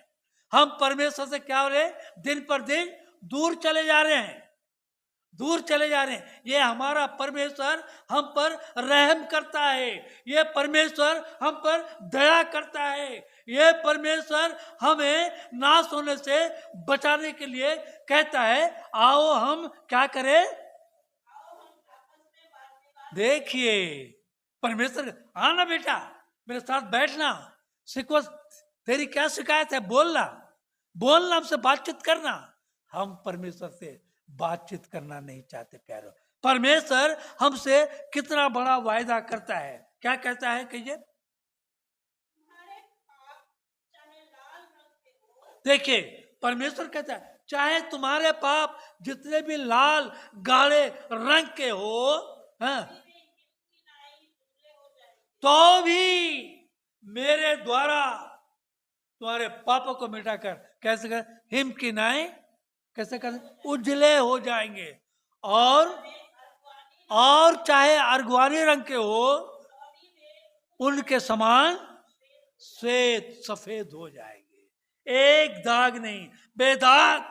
हम परमेश्वर से क्या हो रहे हैं? दिन पर दिन दूर चले जा रहे हैं, दूर चले जा रहे हैं। ये हमारा परमेश्वर हम पर रहम करता है, ये परमेश्वर हम पर दया करता है, ये परमेश्वर हमें नाश होने से बचाने के लिए कहता है आओ हम क्या करें? देखिए परमेश्वर, आना बेटा मेरे साथ बैठना, शिकवा तेरी क्या शिकायत है? बोलना, बोलना, हमसे बातचीत करना। हम परमेश्वर से बातचीत करना नहीं चाहते प्यारो। परमेश्वर हमसे कितना बड़ा वायदा करता है, क्या कहता है कहिए? देखिए परमेश्वर कहता है चाहे तुम्हारे पाप जितने भी लाल गाढ़े रंग के हो, तो भी मेरे द्वारा तुम्हारे पापों को मिटाकर कैसे कर हिम की नाई कैसे कर उजले हो जाएंगे, और चाहे अर्गवानी रंग के हो उनके समान श्वेत सफेद हो जाएंगे, एक दाग नहीं, बेदाग।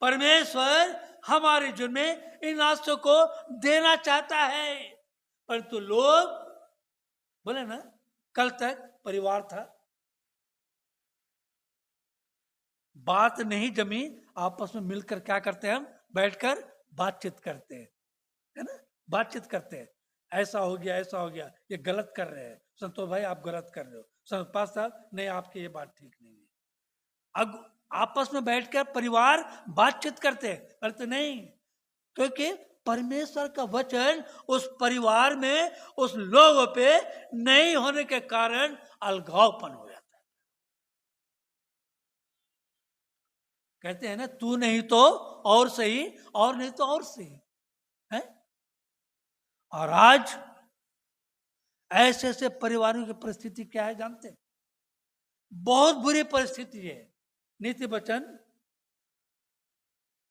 परमेश्वर हमारे जीवन में इन आशीषों को देना चाहता है, परंतु लोग बोले ना, कल तक परिवार था, बात नहीं जमी, आपस में मिलकर क्या करते हैं, हम बैठकर बातचीत करते हैं, है ना, बातचीत करते हैं, ऐसा हो गया, ऐसा हो गया, ये गलत कर रहे हैं, संतोष भाई आप गलत कर रहे हो, संतोष साहब नहीं आपकी ये बात ठीक नहीं है। अब आपस में बैठकर परिवार बातचीत करते हैं, करते नहीं, क्योंकि परमेश्वर का वचन उस परिवार में उस लोगों पे नहीं होने के कारण अलगावपन हो जाता है। कहते हैं ना, तू नहीं तो और सही, और नहीं तो और सही है। और आज ऐसे ऐसे परिवारों की परिस्थिति क्या है जानते हैं, बहुत बुरी परिस्थिति है। नीति वचन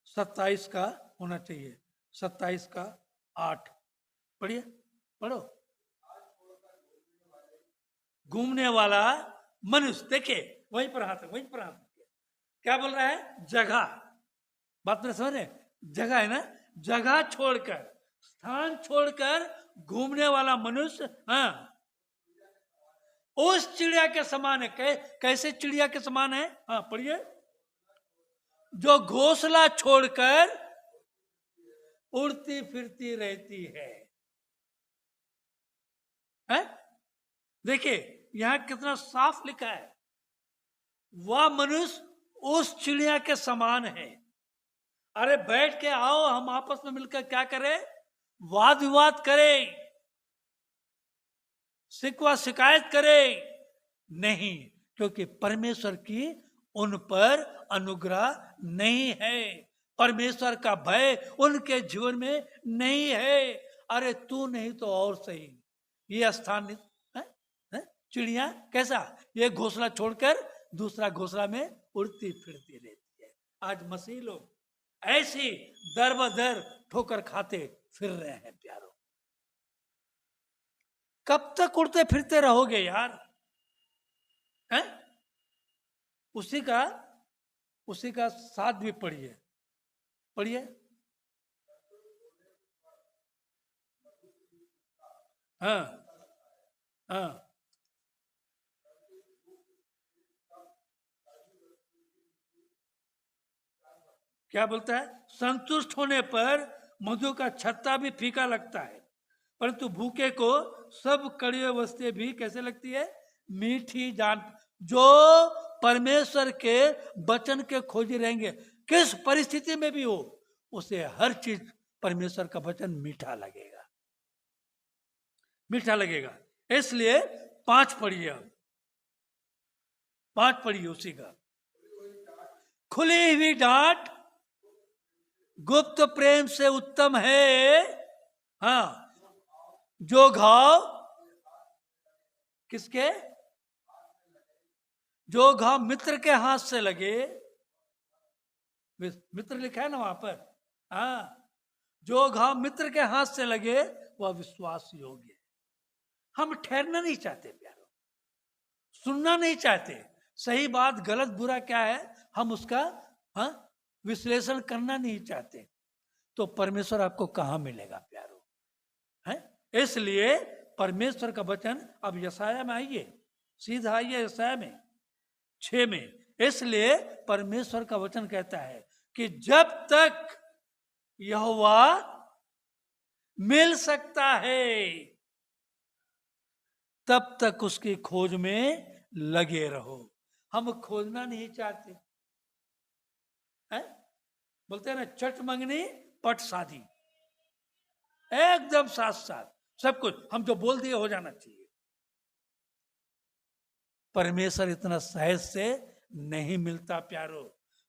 27 का होना चाहिए, 27 का 8 पढ़िए, पढ़ो। घूमने वाला मनुष्य, देखिए वहीं पर हाथ, वहीं पर हाथ, क्या बोल रहा है, जगह, बात में समझ रहे, जगह है ना, जगह छोड़कर, स्थान छोड़कर घूमने वाला मनुष्य, हाँ, उस चिड़िया के समान है। कैसे चिड़िया के समान है, हाँ पढ़िए, जो घोंसला छोड़कर उड़ती फिरती रहती है। देखिए यहां कितना साफ लिखा है, वह मनुष्य उस चिड़िया के समान है। अरे बैठ के आओ, हम आपस में मिलकर क्या करें, वाद विवाद करें, शिकवा शिकायत करें, नहीं, क्योंकि परमेश्वर की उन पर अनुग्रह नहीं है, परमेश्वर का भय उनके जीवन में नहीं है। अरे तू नहीं तो और सही, ये स्थान है? चिड़िया कैसा, ये घोंसला छोड़कर दूसरा घोंसला में उड़ती फिरती रहती है। आज मसीह लोग ऐसी दर बदर ठोकर खाते फिर रहे हैं प्यारों। कब तक उड़ते फिरते रहोगे यार, हैं? उसी का साथ भी पढ़िए, पढ़िए, हाँ हाँ, क्या बोलता है, संतुष्ट होने पर मधु का छत्ता भी फीका लगता है, परंतु भूखे को सब कड़वी वस्तुएं भी कैसे लगती है, मीठी जान। जो परमेश्वर के वचन के खोजी रहेंगे, किस परिस्थिति में भी हो, उसे हर चीज परमेश्वर का वचन मीठा लगेगा, मीठा लगेगा। इसलिए 5 पढ़िए, अब 5 पढ़िए उसी का, खुली हुई डांट गुप्त प्रेम से उत्तम है, हाँ, जो घाव किसके, जो घाव मित्र के हाथ से लगे, मित्र लिखा है ना वहां पर, हाँ, जो घाव मित्र के हाथ से लगे वह विश्वास योग्य है। हम ठहरना नहीं चाहते प्यारों, सुनना नहीं चाहते, सही बात गलत बुरा क्या है हम उसका, हाँ, विश्लेषण करना नहीं चाहते, तो परमेश्वर आपको कहां मिलेगा प्यारों, है? इसलिए परमेश्वर का वचन, अब यशाया में आइए, सीधा आइए यशाया में 6 में। इसलिए परमेश्वर का वचन कहता है कि जब तक यहोवा मिल सकता है तब तक उसकी खोज में लगे रहो। हम खोजना नहीं चाहते हैं? बोलते हैं ना, चट मंगनी पट शादी, एकदम साथ साथ सब कुछ हम जो बोल दिए हो जाना चाहिए। परमेश्वर इतना सहज से नहीं मिलता प्यारो,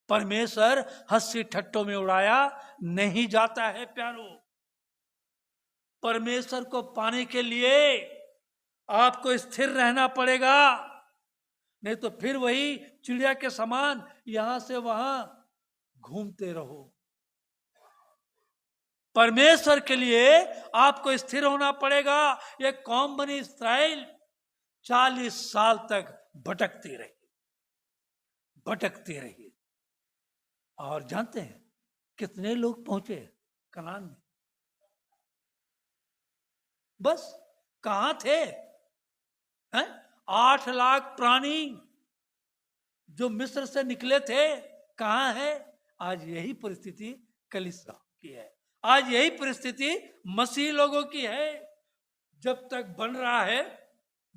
परमेश्वर हंसी ठट्टों में उड़ाया नहीं जाता है प्यारो। परमेश्वर को पाने के लिए आपको स्थिर रहना पड़ेगा, नहीं तो फिर वही चिड़िया के समान यहां से वहां घूमते रहो। परमेश्वर के लिए आपको स्थिर होना पड़ेगा। ये कौम बनी इस्राएल 40 साल तक भटकती रही, भटकती रही, और जानते हैं कितने लोग पहुंचे कनान में? बस कहां थे? 8 लाख प्राणी जो मिस्र से निकले थे, कहाँ है? आज यही परिस्थिति कलीसिया की है, आज यही परिस्थिति मसीह लोगों की है। जब तक बन रहा है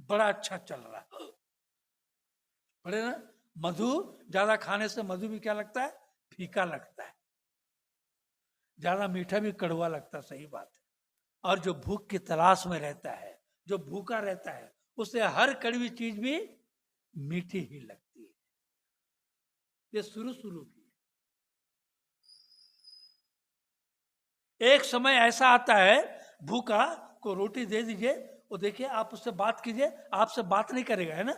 बड़ा अच्छा चल रहा है, बड़े ना। मधु ज्यादा खाने से मधु भी क्या लगता है? फीका लगता है। ज्यादा मीठा भी कड़वा लगता है, सही बात है। और जो भूख की तलाश में रहता है, जो भूखा रहता है, उसे हर कड़वी चीज भी मीठी ही लगती है। ये शुरू की एक समय ऐसा आता है, भूखा को रोटी दे दीजिए, वो देखिए आप उससे बात कीजिए, आपसे बात नहीं करेगा, है ना,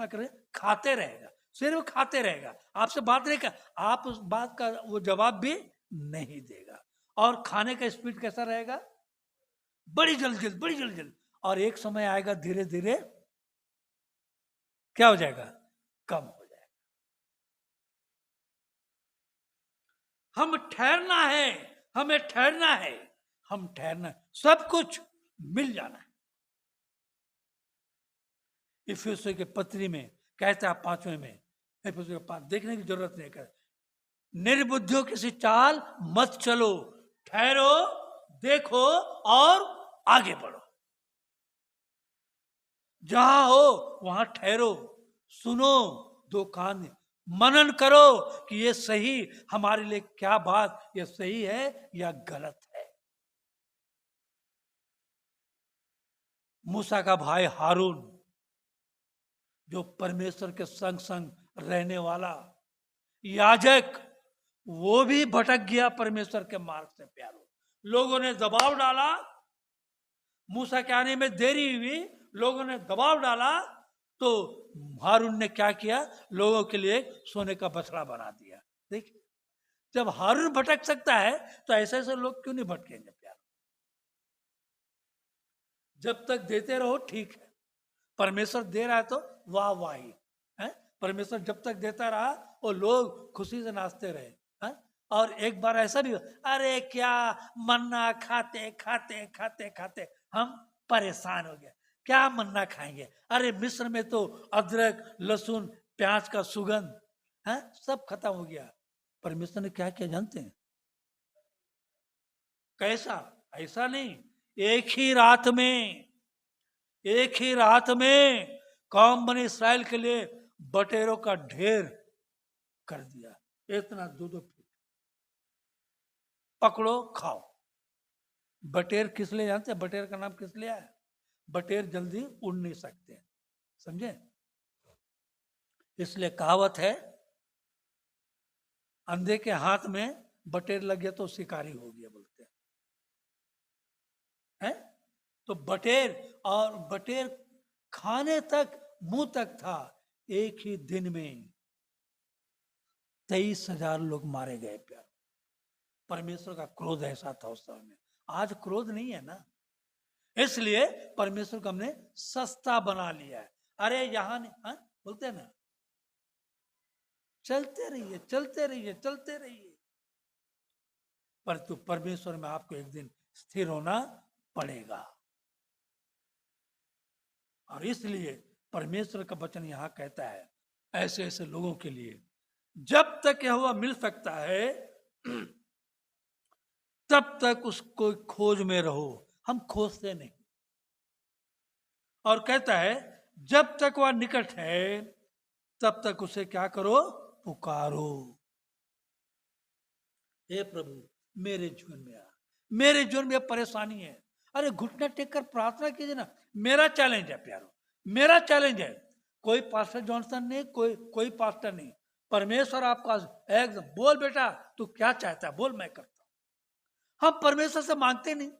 करे, खाते रहेगा, सिर्फ खाते रहेगा, आपसे बात नहीं कर, आप उस बात का वो जवाब भी नहीं देगा। और खाने का स्पीड कैसा रहेगा? बड़ी जल्द। और एक समय आएगा, धीरे धीरे क्या हो जाएगा? कम हो जाएगा। हमें ठहरना है, हम ठहरना, सब कुछ मिल जाना है। इफिसियों के पत्री में कहता है 5वें में, इफिसियों के 5 देखने की जरूरत नहीं कर, निर्बुद्धियों किसी चाल मत चलो, ठहरो, देखो और आगे बढ़ो। जहां हो वहां ठहरो, सुनो, दो कान मनन करो कि ये सही हमारे लिए क्या बात, ये सही है या गलत है। मूसा का भाई हारून, जो परमेश्वर के संग संग रहने वाला याजक, वो भी भटक गया परमेश्वर के मार्ग से। प्यारो, लोगों ने दबाव डाला, मूसा के आने में देरी हुई, लोगों ने दबाव डाला, तो हारून ने क्या किया? लोगों के लिए सोने का बछड़ा बना दिया। देखिए, जब हारून भटक सकता है तो ऐसे ऐसे लोग क्यों नहीं भटकेंगे? प्यार, जब तक देते रहो ठीक है, परमेश्वर दे रहा है तो वाह वाही है। परमेश्वर जब तक देता रहा वो लोग खुशी से नाचते रहे है? और एक बार ऐसा भी, अरे क्या मन्ना खाते खाते खाते खाते हम परेशान हो गए, क्या मन्ना खाएंगे? अरे मिस्र में तो अदरक लहसुन प्याज का सुगंध है, सब खत्म हो गया। परमेश्वर ने क्या किया जानते हैं? कैसा? ऐसा नहीं, एक ही रात में कौम बने इस्राएल के लिए बटेरों का ढेर कर दिया। इतना 2-2 फीट, पकड़ो खाओ। बटेर किस लिए जानते हैं? बटेर का नाम किस लिए है? बटेर जल्दी उड़ नहीं सकते, समझे? इसलिए कहावत है, अंधे के हाथ में बटेर लग गया तो शिकारी हो गया, बोलते हैं। तो बटेर, और बटेर खाने तक मुंह तक था। एक ही दिन में 23,000 लोग मारे गए। प्यार, परमेश्वर का क्रोध ऐसा था उस समय में। आज क्रोध नहीं है ना, इसलिए परमेश्वर को हमने सस्ता बना लिया है। अरे यहां बोलते हैं ना, चलते रहिए, परंतु परमेश्वर में आपको एक दिन स्थिर होना पड़ेगा। और इसलिए परमेश्वर का वचन यहां कहता है, ऐसे ऐसे लोगों के लिए जब तक यहोवा मिल सकता है तब तक उसको खोज में रहो। हम खोजते नहीं। और कहता है जब तक वह निकट है तब तक उसे क्या करो? पुकारो। हे प्रभु, मेरे जीवन में आ, मेरे जीवन में परेशानी है। अरे घुटना टेक कर प्रार्थना कीजिए ना। मेरा चैलेंज है प्यारो, मेरा चैलेंज है। कोई पास्टर जॉनसन नहीं, कोई पास्टर नहीं, परमेश्वर आपका एकदम, बोल बेटा तू क्या चाहता है, बोल मैं करता हूं। हम परमेश्वर से मांगते नहीं।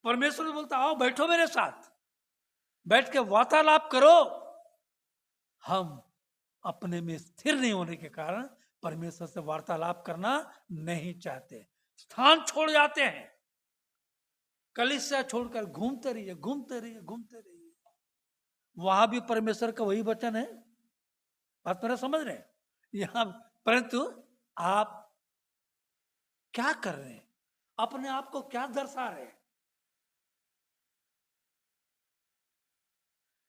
परमेश्वर बोलता आओ बैठो मेरे साथ, बैठ के वार्तालाप करो। हम अपने में स्थिर नहीं होने के कारण परमेश्वर से वार्तालाप करना नहीं चाहते, स्थान छोड़ जाते हैं। कलीसिया छोड़कर घूमते रहिए। वहां भी परमेश्वर का वही वचन है, बात मेरा समझ रहे हैं यहां। परंतु आप क्या कर रहे हैं? अपने आप को क्या दर्शा रहे हैं?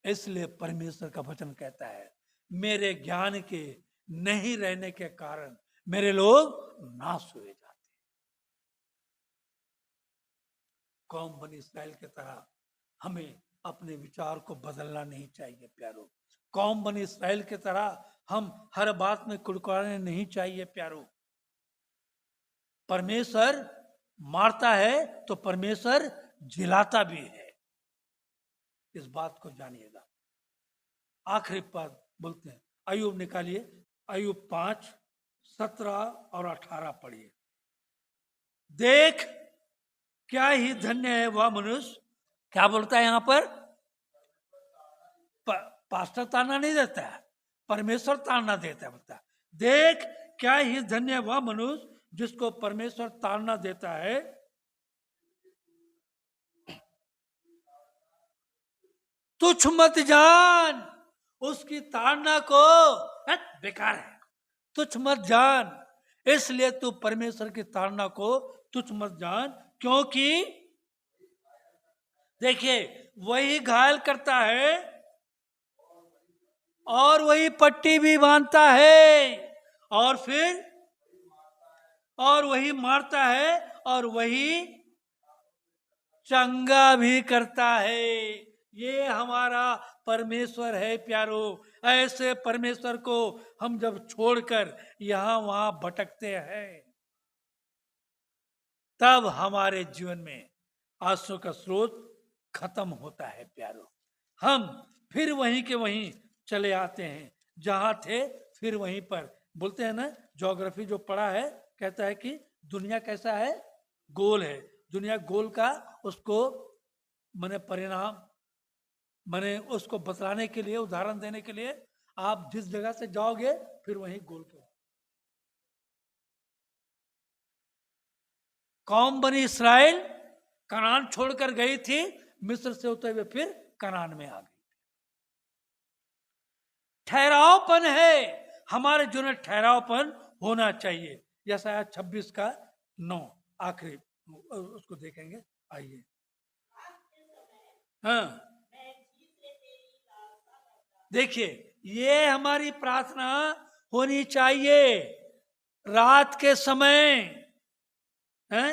इसलिए परमेश्वर का वचन कहता है, मेरे ज्ञान के नहीं रहने के कारण मेरे लोग नाश हुए जाते। कौम बनी इस्राएल की तरह हमें अपने विचार को बदलना नहीं चाहिए प्यारो। कौम बनी इस्राएल की तरह हम हर बात में कुड़कुड़ाने नहीं चाहिए प्यारो। परमेश्वर मारता है तो परमेश्वर जिलाता भी है, इस बात को जानिएगा। आखिरी पद बोलते हैं, अय्यूब निकालिए, अय्यूब 5, 17 और 18 पढ़िए। देख क्या ही धन्य है वह मनुष्य, क्या बोलता है यहां पर? पास्टर ताना नहीं देता है, परमेश्वर ताना देता है। बोलता है देख क्या ही धन्य है वह मनुष्य जिसको परमेश्वर ताड़ना देता है। तुच्छ मत जान उसकी ताड़ना को, बेकार है, तुच्छ मत जान। इसलिए तू परमेश्वर की ताड़ना को तुच्छ मत जान, क्योंकि देखिए वही घायल करता है और वही पट्टी भी बांधता है, और फिर और वही मारता है और वही चंगा भी करता है। ये हमारा परमेश्वर है प्यारो। ऐसे परमेश्वर को हम जब छोड़कर यहां वहां भटकते हैं, तब हमारे जीवन में आंसू का स्रोत खत्म होता है प्यारो। हम फिर वहीं के वहीं चले आते हैं, जहां थे फिर वहीं पर। बोलते हैं ना, ज्योग्राफी जो पढ़ा है कहता है कि दुनिया कैसा है, गोल है। दुनिया गोल का उसको मैंने परिणाम, मैंने उसको बतलाने के लिए, उदाहरण देने के लिए, आप जिस जगह से जाओगे फिर वहीं गोल के। कौम बनी इस्राएल कनान छोड़कर गई थी, मिस्र से होते हुए फिर कनान में आ गई। ठहरावपन है हमारे जीवन में, ठहरावपन होना चाहिए। यशायाह 26:9 आखिरी उसको देखेंगे, आइए। हाँ देखिए, ये हमारी प्रार्थना होनी चाहिए रात के समय, हैं?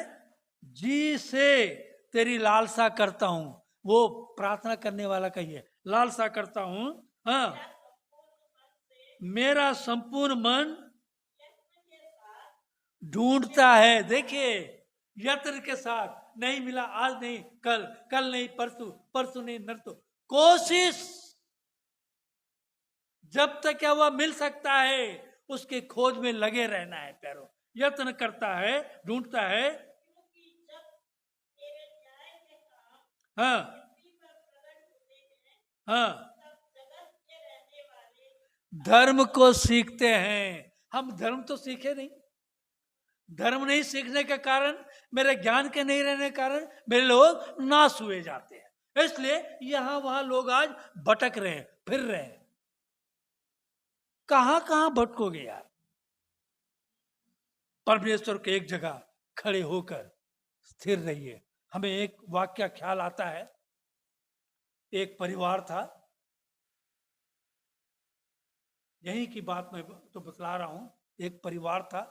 जी से तेरी लालसा करता हूं, वो प्रार्थना करने वाला कहिए, लालसा करता हूं। हाँ, मेरा संपूर्ण मन ढूंढता है। देखिए, यत्न के साथ, नहीं मिला आज नहीं कल, कल नहीं परसों, परसों नहीं नरसों, कोशिश जब तक क्या हुआ मिल सकता है उसके खोज में लगे रहना है प्यारो। यत्न करता है, ढूंढता है। हाँ हाँ, धर्म को सीखते हैं। हम धर्म तो सीखे नहीं, धर्म नहीं सीखने के कारण, मेरे ज्ञान के नहीं रहने के कारण मेरे लोग नाश हुए जाते हैं। इसलिए यहां वहां लोग आज भटक रहे हैं, फिर रहे हैं। कहां कहां भटकोगे यार? परमेश्वर के एक जगह खड़े होकर स्थिर रहिए। हमें एक वाक्य ख्याल आता है, एक परिवार था, यही की बात मैं तो बतला रहा हूं। एक परिवार था,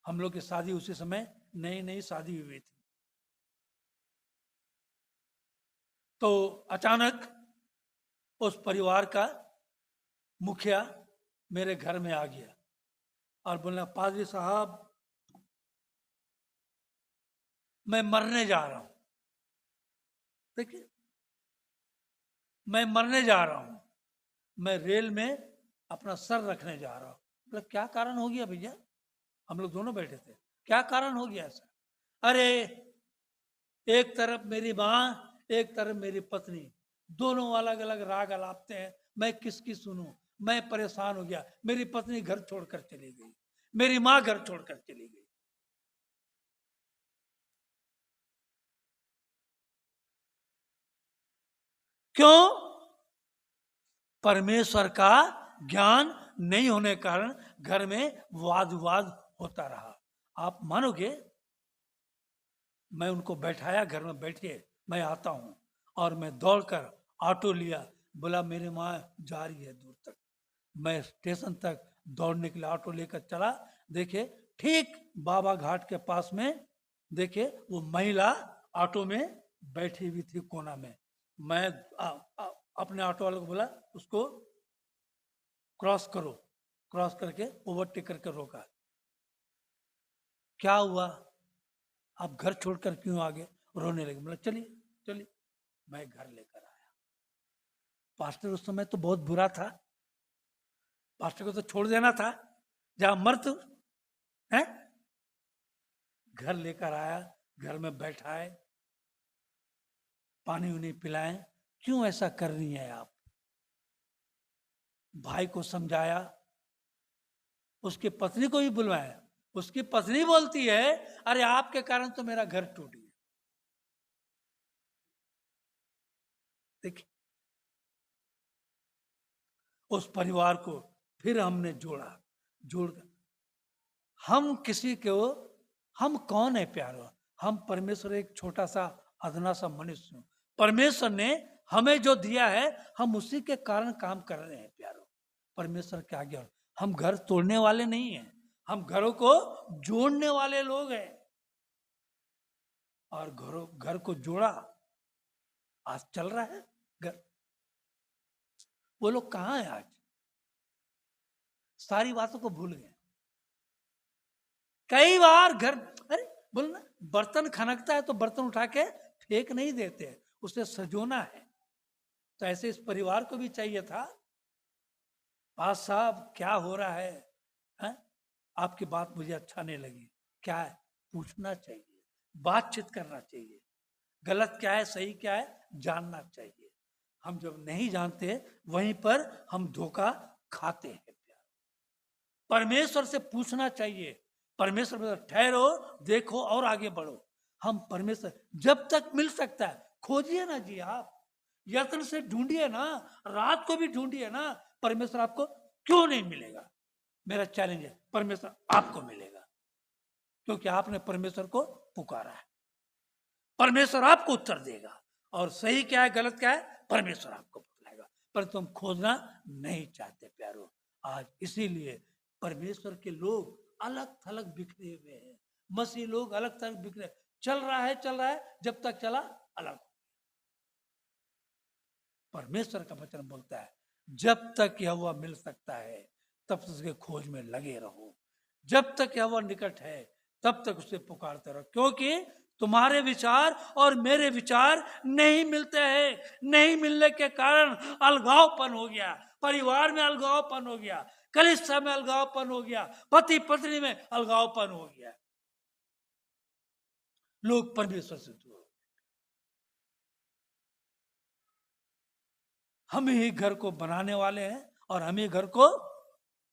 हम लोग की शादी उसी समय नई नई शादी हुई थी। तो अचानक उस परिवार का मुखिया मेरे घर में आ गया और बोला, पादरी साहब मैं मरने जा रहा हूं। देखिए, मैं मरने जा रहा हूं, मैं रेल में अपना सर रखने जा रहा हूं। बोला, क्या कारण हो गया भैया? हम लोग दोनों बैठे थे, क्या कारण हो गया ऐसा? अरे एक तरफ मेरी माँ, एक तरफ मेरी पत्नी, दोनों अलग अलग राग अलापते हैं, मैं किसकी सुनूं? मैं परेशान हो गया। मेरी पत्नी घर छोड़कर चली गई, मेरी माँ घर छोड़कर चली गई। क्यों? परमेश्वर का ज्ञान नहीं होने के कारण घर में वाद विवाद होता रहा। आप मानोगे, मैं उनको बैठाया घर में, बैठिए मैं आता हूं, और मैं दौड़कर ऑटो लिया, बोला मेरी माँ जा रही है दूर तक। मैं स्टेशन तक दौड़ने के लिए ऑटो लेकर चला, देखे ठीक बाबा घाट के पास में देखे वो महिला ऑटो में बैठी हुई थी कोना में। मैं अपने ऑटो वाले को बोला उसको क्रॉस करो, क्रॉस करके ओवरटेक करके रोका। क्या हुआ, आप घर छोड़कर क्यों आगे? रोने लगे। बोला चलिए चलिए। मैं घर लेकर आया। पास्टर उस समय तो बहुत बुरा था, पास्टर को तो छोड़ देना था, जहां मर्द है। घर लेकर आया, घर में बैठाए, पानी उन्हें पिलाए। क्यों ऐसा कर रही हैं आप? भाई को समझाया, उसकी पत्नी को भी बुलवाया। उसकी पत्नी बोलती है अरे आपके कारण तो मेरा घर टूट गया। देखिए उस परिवार को फिर हमने जोड़कर हम किसी को, हम कौन है प्यारो? हम परमेश्वर एक छोटा सा अदना सा मनुष्य हूं। परमेश्वर ने हमें जो दिया है हम उसी के कारण काम कर रहे हैं प्यारो। परमेश्वर के आगे हम घर तोड़ने वाले नहीं हैं, हम घरों को जोड़ने वाले लोग हैं। और घर को जोड़ा, आज चल रहा है घर। वो लोग कहां हैं आज? सारी बातों को भूल गए। कई बार घर, अरे बोलना बर्तन खनकता है तो बर्तन उठा के फेंक नहीं देते, उसे सजोना है। तो ऐसे इस परिवार को भी चाहिए था, पास साहब क्या हो रहा है? आपकी बात मुझे अच्छा नहीं लगी, क्या है? पूछना चाहिए, बातचीत करना चाहिए, गलत क्या है सही क्या है जानना चाहिए। हम जब नहीं जानते वहीं पर हम धोखा खाते हैं। परमेश्वर से पूछना चाहिए, परमेश्वर में ठहरो, देखो और आगे बढ़ो। हम परमेश्वर जब तक मिल सकता है खोजिए ना जी, आप यत्न से ढूंढिए ना, रात को भी ढूंढिए ना। परमेश्वर आपको क्यों नहीं मिलेगा? मेरा चैलेंज है, परमेश्वर आपको मिलेगा, क्योंकि आपने परमेश्वर को पुकारा है। परमेश्वर आपको उत्तर देगा, और सही क्या है गलत क्या है परमेश्वर आपको बतलाएगा। पर तुम खोजना नहीं चाहते प्यारो। आज इसीलिए परमेश्वर के लोग अलग थलग बिखरे हुए हैं। मसीह लोग अलग थलग बिखरे, चल रहा है, जब तक चला अलग। परमेश्वर का वचन बोलता है जब तक यहोवा मिल सकता है तब तक उसके खोज में लगे रहो। जब तक यहोवा निकट है तब तक उसे पुकारते रहो, क्योंकि तुम्हारे विचार और मेरे विचार नहीं मिलते हैं। नहीं मिलने के कारण अलगावपन हो गया, परिवार में अलगावपन हो गया, कलीसिया में अलगावपन हो गया, पति पत्नी में अलगावपन हो गया, लोग परमेश्वर से दूर हो गए। हम ही घर को बनाने वाले हैं और हम ही घर को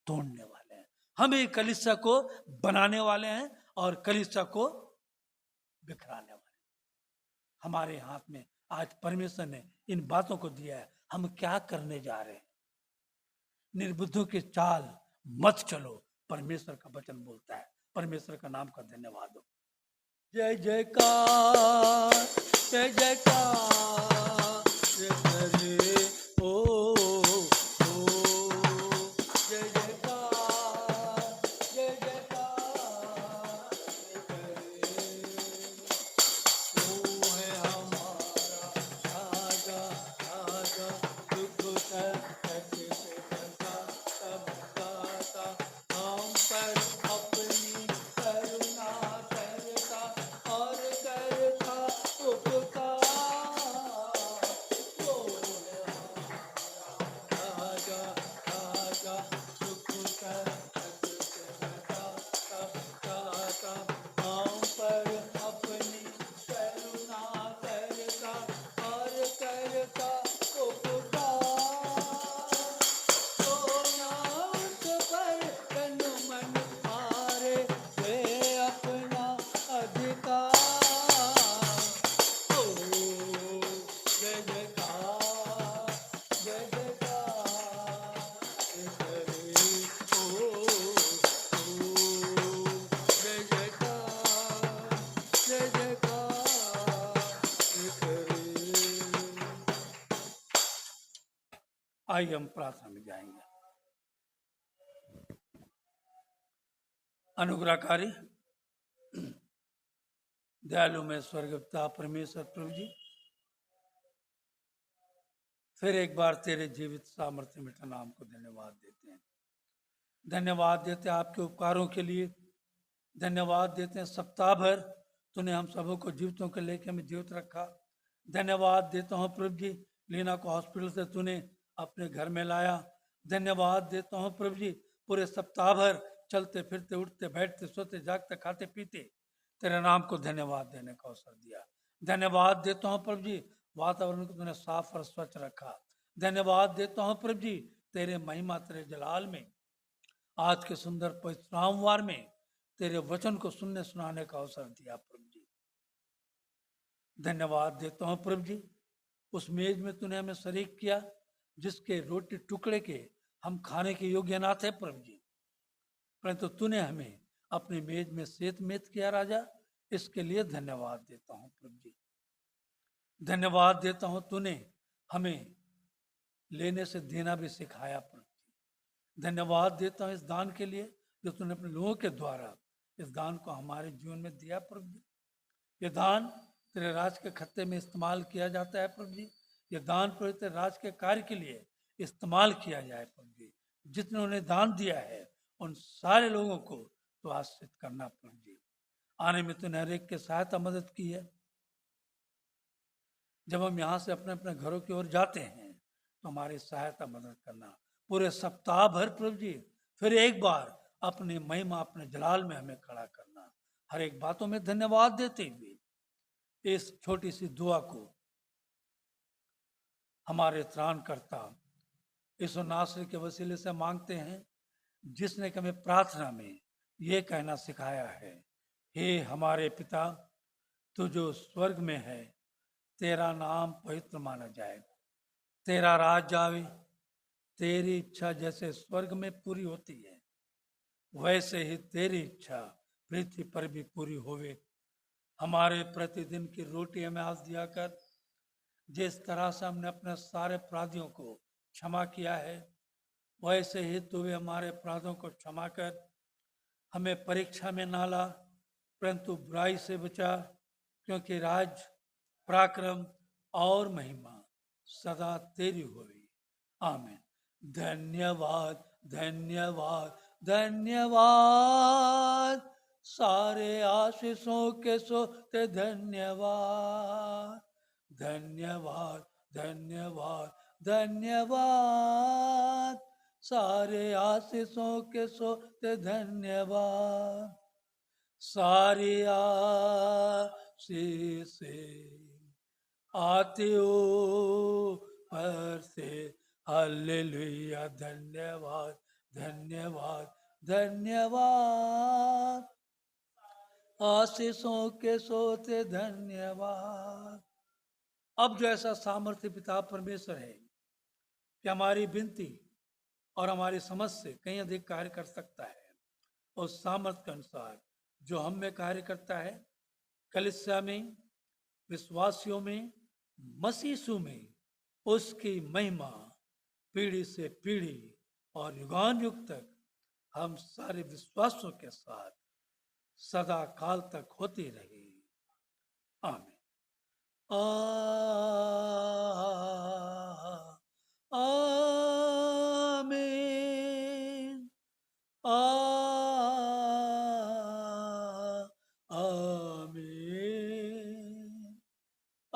तोड़ने वाले हैं। हम ही कलीसिया को बनाने वाले हैं और कलीसिया को बिखराने वाले। हमारे हाथ में आज परमेश्वर ने इन बातों को दिया है, हम क्या करने जा रहे हैं। निर्बुद्धों की चाल मत चलो, परमेश्वर का वचन बोलता है। परमेश्वर का नाम का धन्यवाद हो। जय जयकार, जय जयकार, जय हरे ओ जय जयकार, जय जयकार, ओ है हमारा राजा, राजा दुख करके हम पर अपनी करुणा करता और करता उपकार। आइए हम प्रार्थना में जाएंगे। अनुग्रहकारी दयालु में स्वर्ग पिता परमेश्वर प्रभु जी, फिर एक बार तेरे जीवित सामर्थ्य मिठा नाम को धन्यवाद देते हैं। धन्यवाद देते हैं आपके उपकारों के लिए। धन्यवाद देते हैं सप्ताह भर तूने हम सबों को जीवितों के लेके हमें जीवित रखा। धन्यवाद देता हूँ प्रभु जी, लीना को हॉस्पिटल से तूने अपने घर में लाया। धन्यवाद देता हूँ प्रभु जी, पूरे सप्ताह भर चलते फिरते उठते बैठते सोते जागते खाते पीते तेरे नाम को धन्यवाद देने का अवसर दिया। धन्यवाद देता हूँ प्रभु जी, वातावरण को तूने साफ और स्वच्छ रखा। धन्यवाद देता हूँ प्रभु जी, तेरे महिमा तेरे जलाल में आज के सुंदर पवित्र रामवार में तेरे वचन को सुनने सुनाने का अवसर दिया प्रभु जी। धन्यवाद देता हूँ प्रभु जी, उस मेज में तूने हमें शरीक किया जिसके रोटी टुकड़े के हम खाने के योग्य ना थे प्रभु जी, परंतु तूने हमें अपनी मेज में सेत मेत किया राजा, इसके लिए धन्यवाद देता हूँ प्रभु जी। धन्यवाद देता हूँ तूने हमें लेने से देना भी सिखाया प्रभु जी। धन्यवाद देता हूँ इस दान के लिए जो तूने अपने लोगों के द्वारा इस दान को हमारे जीवन में दिया प्रभु जी। ये दान तेरे राज के खत्ते में इस्तेमाल किया जाता है प्रभु जी। ये दान प्रभु तेरे राज के कार्य के लिए इस्तेमाल किया जाए प्रभु जी। जितने उन्हें दान दिया है उन सारे लोगों को तो आश्रित करना प्रभु जी। आने में तूने हर एक के सहायता मदद की है। जब हम यहाँ से अपने अपने घरों की ओर जाते हैं तो हमारी सहायता मदद करना। पूरे सप्ताह भर प्रभु जी फिर एक बार अपनी महिमा अपने जलाल में हमें खड़ा करना। हर एक बातों में धन्यवाद देते हुए इस छोटी सी दुआ को हमारे त्राणकर्ता यीशु नासरी के वसीले से मांगते हैं, जिसने हमें प्रार्थना में ये कहना सिखाया है, हे हमारे पिता तू जो स्वर्ग में है, तेरा नाम पवित्र माना जाए, तेरा राज आवे, तेरी इच्छा जैसे स्वर्ग में पूरी होती है वैसे ही तेरी इच्छा पृथ्वी पर भी पूरी होवे। हमारे प्रतिदिन की रोटी हमें आज दिया कर। जिस तरह से हमने अपने सारे अपराधियों को क्षमा किया है वैसे ही तू भी हमारे अपराधों को क्षमा कर। हमें परीक्षा में ना ला परंतु बुराई से बचा, क्योंकि राज पराक्रम और महिमा सदा तेरी होगी। आमीन। धन्यवाद धन्यवाद धन्यवाद, सारे आशीषों के सोते धन्यवाद। धन्यवाद धन्यवाद धन्यवाद, सारे आशीषों के सोते धन्यवाद। सारी आशीषें आती ऊपर से, हालेलुया। धन्यवाद धन्यवाद धन्यवाद, आशीषों के सोते धन्यवाद। अब जो ऐसा सामर्थ्य पिता परमेश्वर है कि हमारी विनती और हमारी समझ से कहीं अधिक कार्य कर सकता है, उस सामर्थ्य के अनुसार जो हम में कार्य करता है, कलीसिया में, विश्वासियों में, मसीसु में, उसकी महिमा पीढ़ी से पीढ़ी और युगान युग तक हम सारे विश्वासों के साथ सदा काल तक होती रही। आमीन। आमीन। आमीन।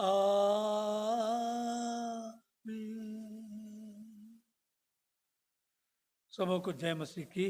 आमीन। सबों को जय मसीह की।